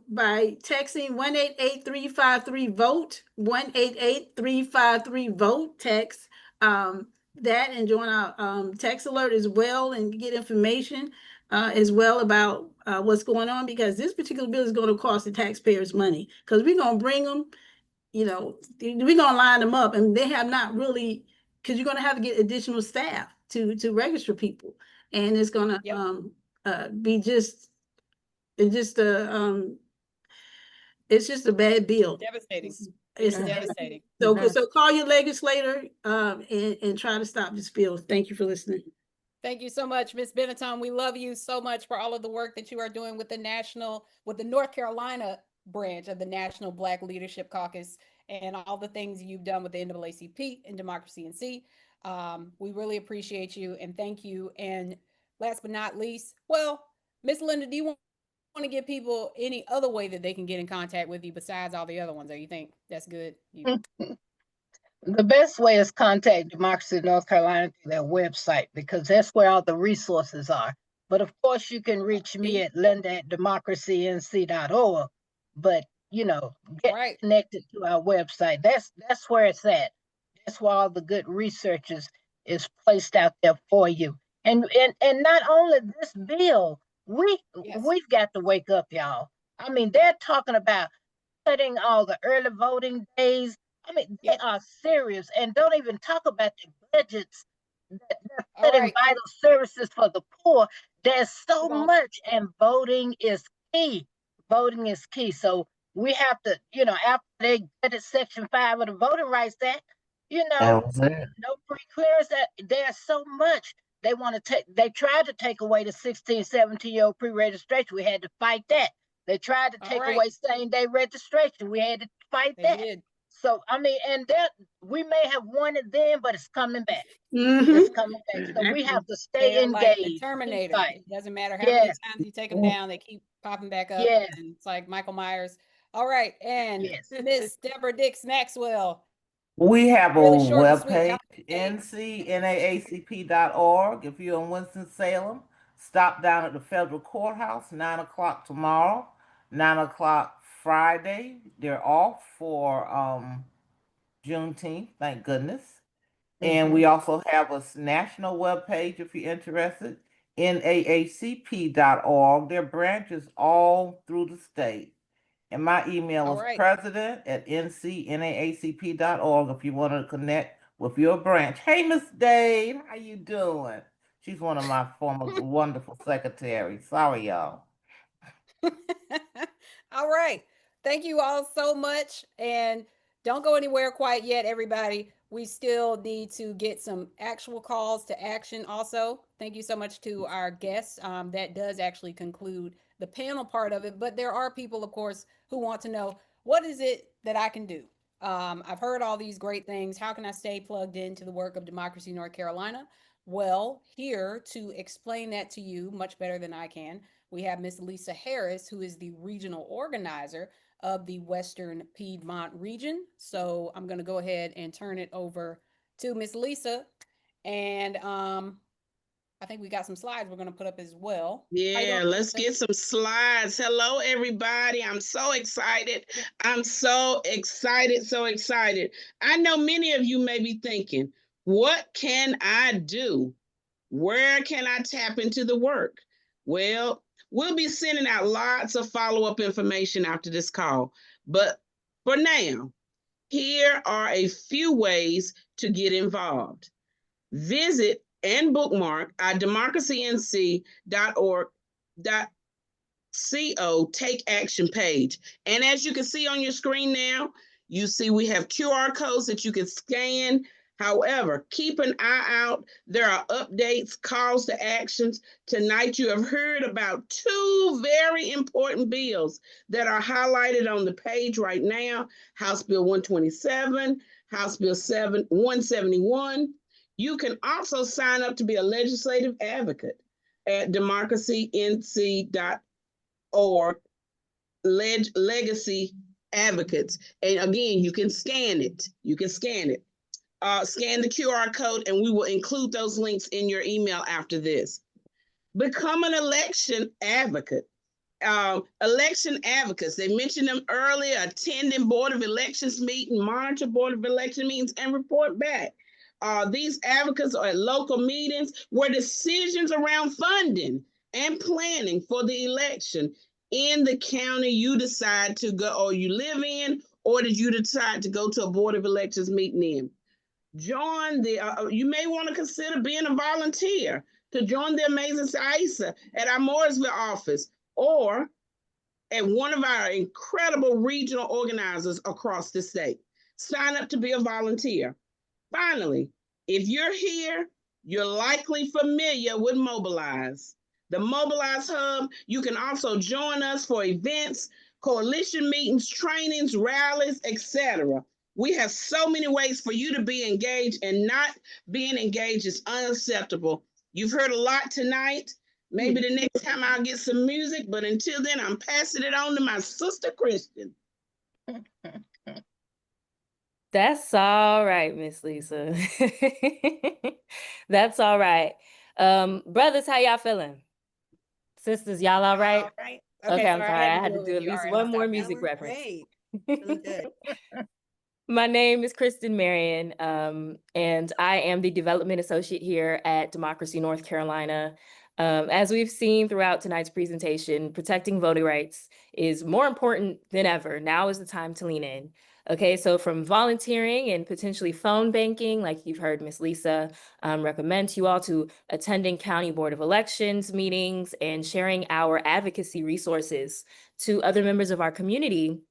by texting 1-888-353-VOTE, 1-888-353-VOTE, text that and join our text alert as well and get information as well about what's going on, because this particular bill is going to cost the taxpayers money, because we're going to bring them, we're going to line them up, and they have not really, because you're going to have to get additional staff to register people, and it's going to be just, it's just a bad bill. Devastating. It's devastating. So call your legislator and try to stop this bill. Thank you for listening. Thank you so much, Ms. Benetton. We love you so much for all of the work that you are doing with the North Carolina branch of the National Black Leadership Caucus, and all the things you've done with the NAACP and Democracy NC. We really appreciate you and thank you. And last but not least, well, Ms. Linda, do you want to give people any other way that they can get in contact with you besides all the other ones? Or you think that's good? The best way is contact Democracy North Carolina through their website, because that's where all the resources are. But of course, you can reach me at linda@democracync.org. But get connected to our website. That's where it's at. That's where all the good research is placed out there for you. And not only this bill, we've got to wake up, y'all. I mean, they're talking about cutting all the early voting days. I mean, they are serious, and don't even talk about the budgets that they're cutting vital services for the poor. There's so much, and voting is key. Voting is key. So we have to, after they gutted Section 5 of the Voting Rights Act, no pre-clearance. There's so much. They want to take. They tried to take away the 16, 17-year-old pre-registration. We had to fight that. They tried to take away same-day registration. We had to fight that. So I mean, and that we may have won it then, but it's coming back. It's coming back. So we have to stay engaged. Like the Terminator. It doesn't matter how many times you take them down, they keep popping back up. And it's like Michael Myers. All right, and Miss Deborah Dix Maxwell. We have a webpage, ncnaacp.org. If you're in Winston-Salem, stop down at the federal courthouse, 9 o'clock tomorrow, 9 o'clock Friday. They're off for Juneteenth, thank goodness. And we also have a national webpage if you're interested, naacp.org. There are branches all through the state. And my email is president@ncnaacp.org if you want to connect with your branch. Hey, Miss Dave, how you doing? She's one of my former wonderful secretaries. Sorry, y'all. All right. Thank you all so much. And don't go anywhere quite yet, everybody. We still need to get some actual calls to action also. Thank you so much to our guests. That does actually conclude the panel part of it. But there are people, of course, who want to know, what is it that I can do? I've heard all these great things. How can I stay plugged into the work of Democracy North Carolina? Well, here to explain that to you much better than I can, we have Miss Lisa Harris, who is the regional organizer of the Western Piedmont region. So I'm going to go ahead and turn it over to Miss Lisa. And I think we got some slides we're going to put up as well. Yeah, let's get some slides. Hello, everybody. I'm so excited. I'm so excited, so excited. I know many of you may be thinking, what can I do? Where can I tap into the work? Well, we'll be sending out lots of follow-up information after this call. But for now, here are a few ways to get involved. Visit and bookmark our democracync.org.co Take Action page. And as you can see on your screen now, you see we have QR codes that you can scan. However, keep an eye out. There are updates, calls to actions. Tonight, you have heard about two very important bills that are highlighted on the page right now. House Bill 127, House Bill 171. You can also sign up to be a legislative advocate at democracync.org. or legacy advocates. And again, you can scan it. You can scan it. Scan the QR code, and we will include those links in your email after this. Become an election advocate. Election advocates, they mentioned them earlier, attending Board of Elections meeting, monitor Board of Election meetings, and report back. These advocates are at local meetings where decisions around funding and planning for the election in the county you decide to go, or you live in, or did you decide to go to a Board of Elections meeting in. Join the, you may want to consider being a volunteer to join the Amazing Saisa at our Mooresville office, or at one of our incredible regional organizers across the state. Sign up to be a volunteer. Finally, if you're here, you're likely familiar with Mobilize. The Mobilize Hub, you can also join us for events, coalition meetings, trainings, rallies, etc. We have so many ways for you to be engaged, and not being engaged is unacceptable. You've heard a lot tonight. Maybe the next time I'll get some music, but until then, I'm passing it on to my sister, Kristen. That's all right, Miss Lisa. That's all right. Brothers, how y'all feeling? Sisters, y'all all right? All right. Okay, I'm sorry. I to had to go do with at you. least All right, one I'll more start. music Now we're reference. great. Feeling good. My name is Kristen Marion, and I am the Development Associate here at Democracy North Carolina. As we've seen throughout tonight's presentation, protecting voting rights is more important than ever. Now is the time to lean in. Okay, so from volunteering and potentially phone banking, like you've heard Ms. Lisa recommend to you all, to attending County Board of Elections meetings and sharing our advocacy resources to other members of our community,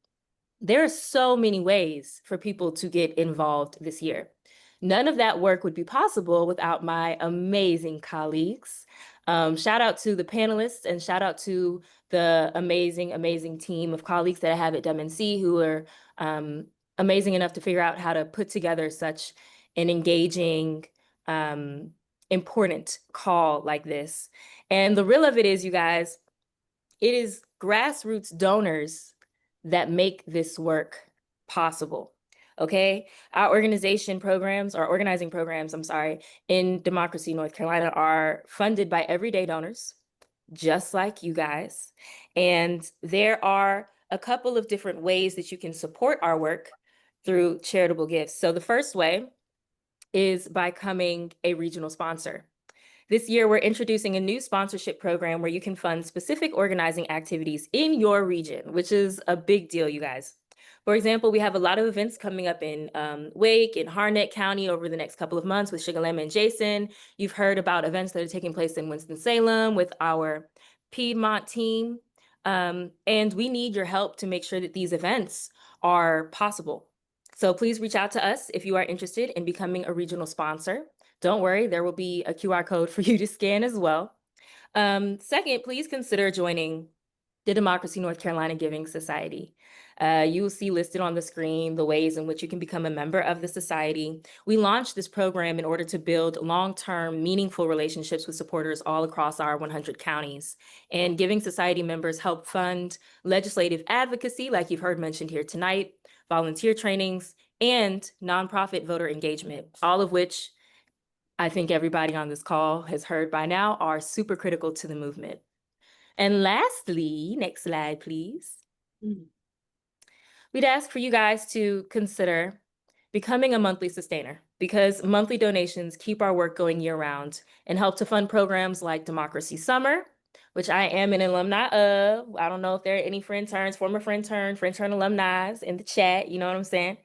there are so many ways for people to get involved this year. None of that work would be possible without my amazing colleagues. Shout out to the panelists, and shout out to the amazing team of colleagues that I have at WNC who are amazing enough to figure out how to put together such an engaging, important call like this. And the real of it is, you guys, it is grassroots donors that make this work possible. Okay, our organizing programs, in Democracy North Carolina are funded by everyday donors, just like you guys. And there are a couple of different ways that you can support our work through charitable gifts. So the first way is by becoming a regional sponsor. This year, we're introducing a new sponsorship program where you can fund specific organizing activities in your region, which is a big deal, you guys. For example, we have a lot of events coming up in Wake and Harnett County over the next couple of months with Sugarland and Jason. You've heard about events that are taking place in Winston-Salem with our Piedmont team. And we need your help to make sure that these events are possible. So please reach out to us if you are interested in becoming a regional sponsor. Don't worry, there will be a QR code for you to scan as well. Second, please consider joining the Democracy North Carolina Giving Society. You will see listed on the screen the ways in which you can become a member of the society. We launched this program in order to build long-term, meaningful relationships with supporters all across our 100 counties. And Giving Society members help fund legislative advocacy, like you've heard mentioned here tonight, volunteer trainings, and nonprofit voter engagement, all of which I think everybody on this call has heard by now are super critical to the movement. And lastly, next slide, please. We'd ask for you guys to consider becoming a monthly sustainer, because monthly donations keep our work going year-round and help to fund programs like Democracy Summer, which I am an alumni of. I don't know if there are any former friend turn alumni in the chat, you know what I'm saying?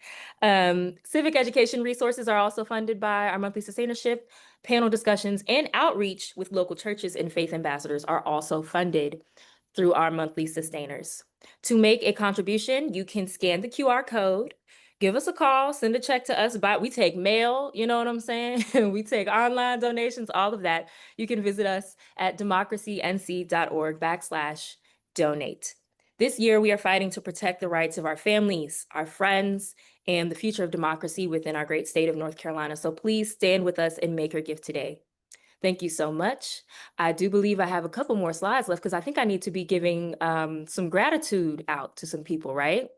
Civic education resources are also funded by our monthly sustainership. Panel discussions and outreach with local churches and faith ambassadors are also funded through our monthly sustainers. To make a contribution, you can scan the QR code, give us a call, send a check to us. We take mail, you know what I'm saying? We take online donations, all of that. You can visit us at democracync.org/donate. This year, we are fighting to protect the rights of our families, our friends, and the future of democracy within our great state of North Carolina. So please stand with us and make your gift today. Thank you so much. I do believe I have a couple more slides left because I think I need to be giving some gratitude out to some people, right?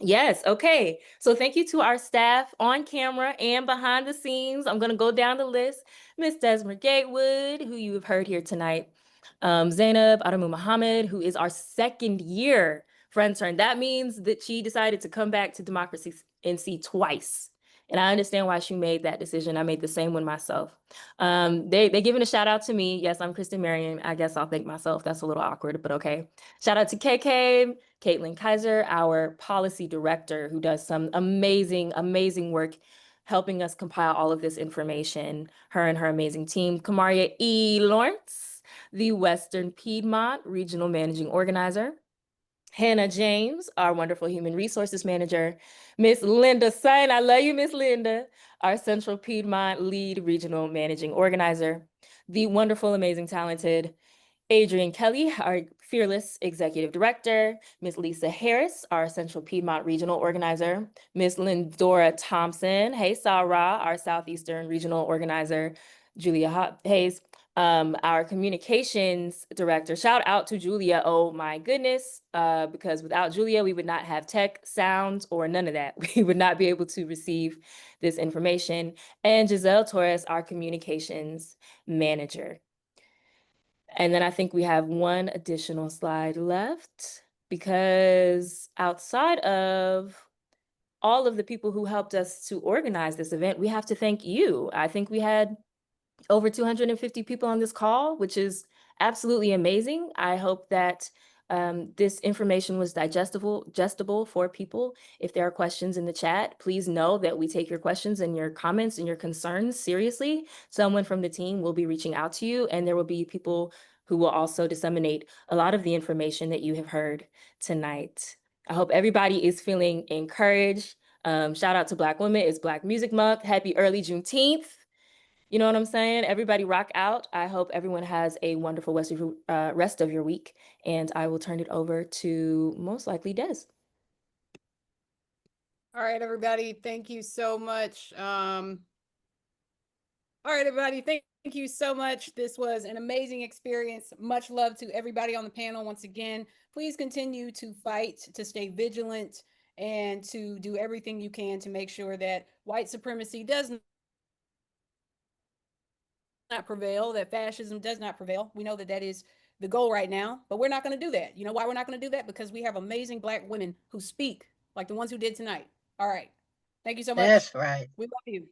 Yes, okay. So thank you to our staff on camera and behind the scenes. I'm going to go down the list. Miss Desmer Gatewood, who you have heard here tonight. Zainab Adamu Muhammad, who is our second year friend turn. That means that she decided to come back to Democracy NC twice. And I understand why she made that decision. I made the same one myself. They giving a shout out to me. Yes, I'm Kristen Marion. I guess I'll thank myself. That's a little awkward, but okay. Shout out to KK, Caitlin Kaiser, our policy director, who does some amazing, amazing work helping us compile all of this information. Her and her amazing team. Kamaria E. Lawrence, the Western Piedmont Regional Managing Organizer. Hannah James, our wonderful human resources manager. Miss Linda Sun, I love you, Miss Linda, our Central Piedmont lead regional managing organizer. The wonderful, amazing, talented Adrienne Kelly, our fearless executive director. Miss Lisa Harris, our Central Piedmont regional organizer. Miss Lindora Thompson, hey Sarah, our Southeastern regional organizer. Julia Hayes, our communications director. Shout out to Julia. Oh my goodness, because without Julia, we would not have tech, sound, or none of that. We would not be able to receive this information. And Giselle Torres, our communications manager. And then I think we have one additional slide left, because outside of all of the people who helped us to organize this event, we have to thank you. I think we had over 250 people on this call, which is absolutely amazing. I hope that this information was digestible for people. If there are questions in the chat, please know that we take your questions and your comments and your concerns seriously. Someone from the team will be reaching out to you, and there will be people who will also disseminate a lot of the information that you have heard tonight. I hope everybody is feeling encouraged. Shout out to Black women. It's Black Music Month. Happy early Juneteenth. You know what I'm saying? Everybody rock out. I hope everyone has a wonderful rest of your week. And I will turn it over to most likely Des. All right, everybody. Thank you so much. All right, everybody. Thank you so much. This was an amazing experience. Much love to everybody on the panel. Once again, please continue to fight, to stay vigilant, and to do everything you can to make sure that white supremacy does not prevail, that fascism does not prevail. We know that that is the goal right now, but we're not going to do that. You know why we're not going to do that? Because we have amazing Black women who speak like the ones who did tonight. All right. Thank you so much. That's right. We love you.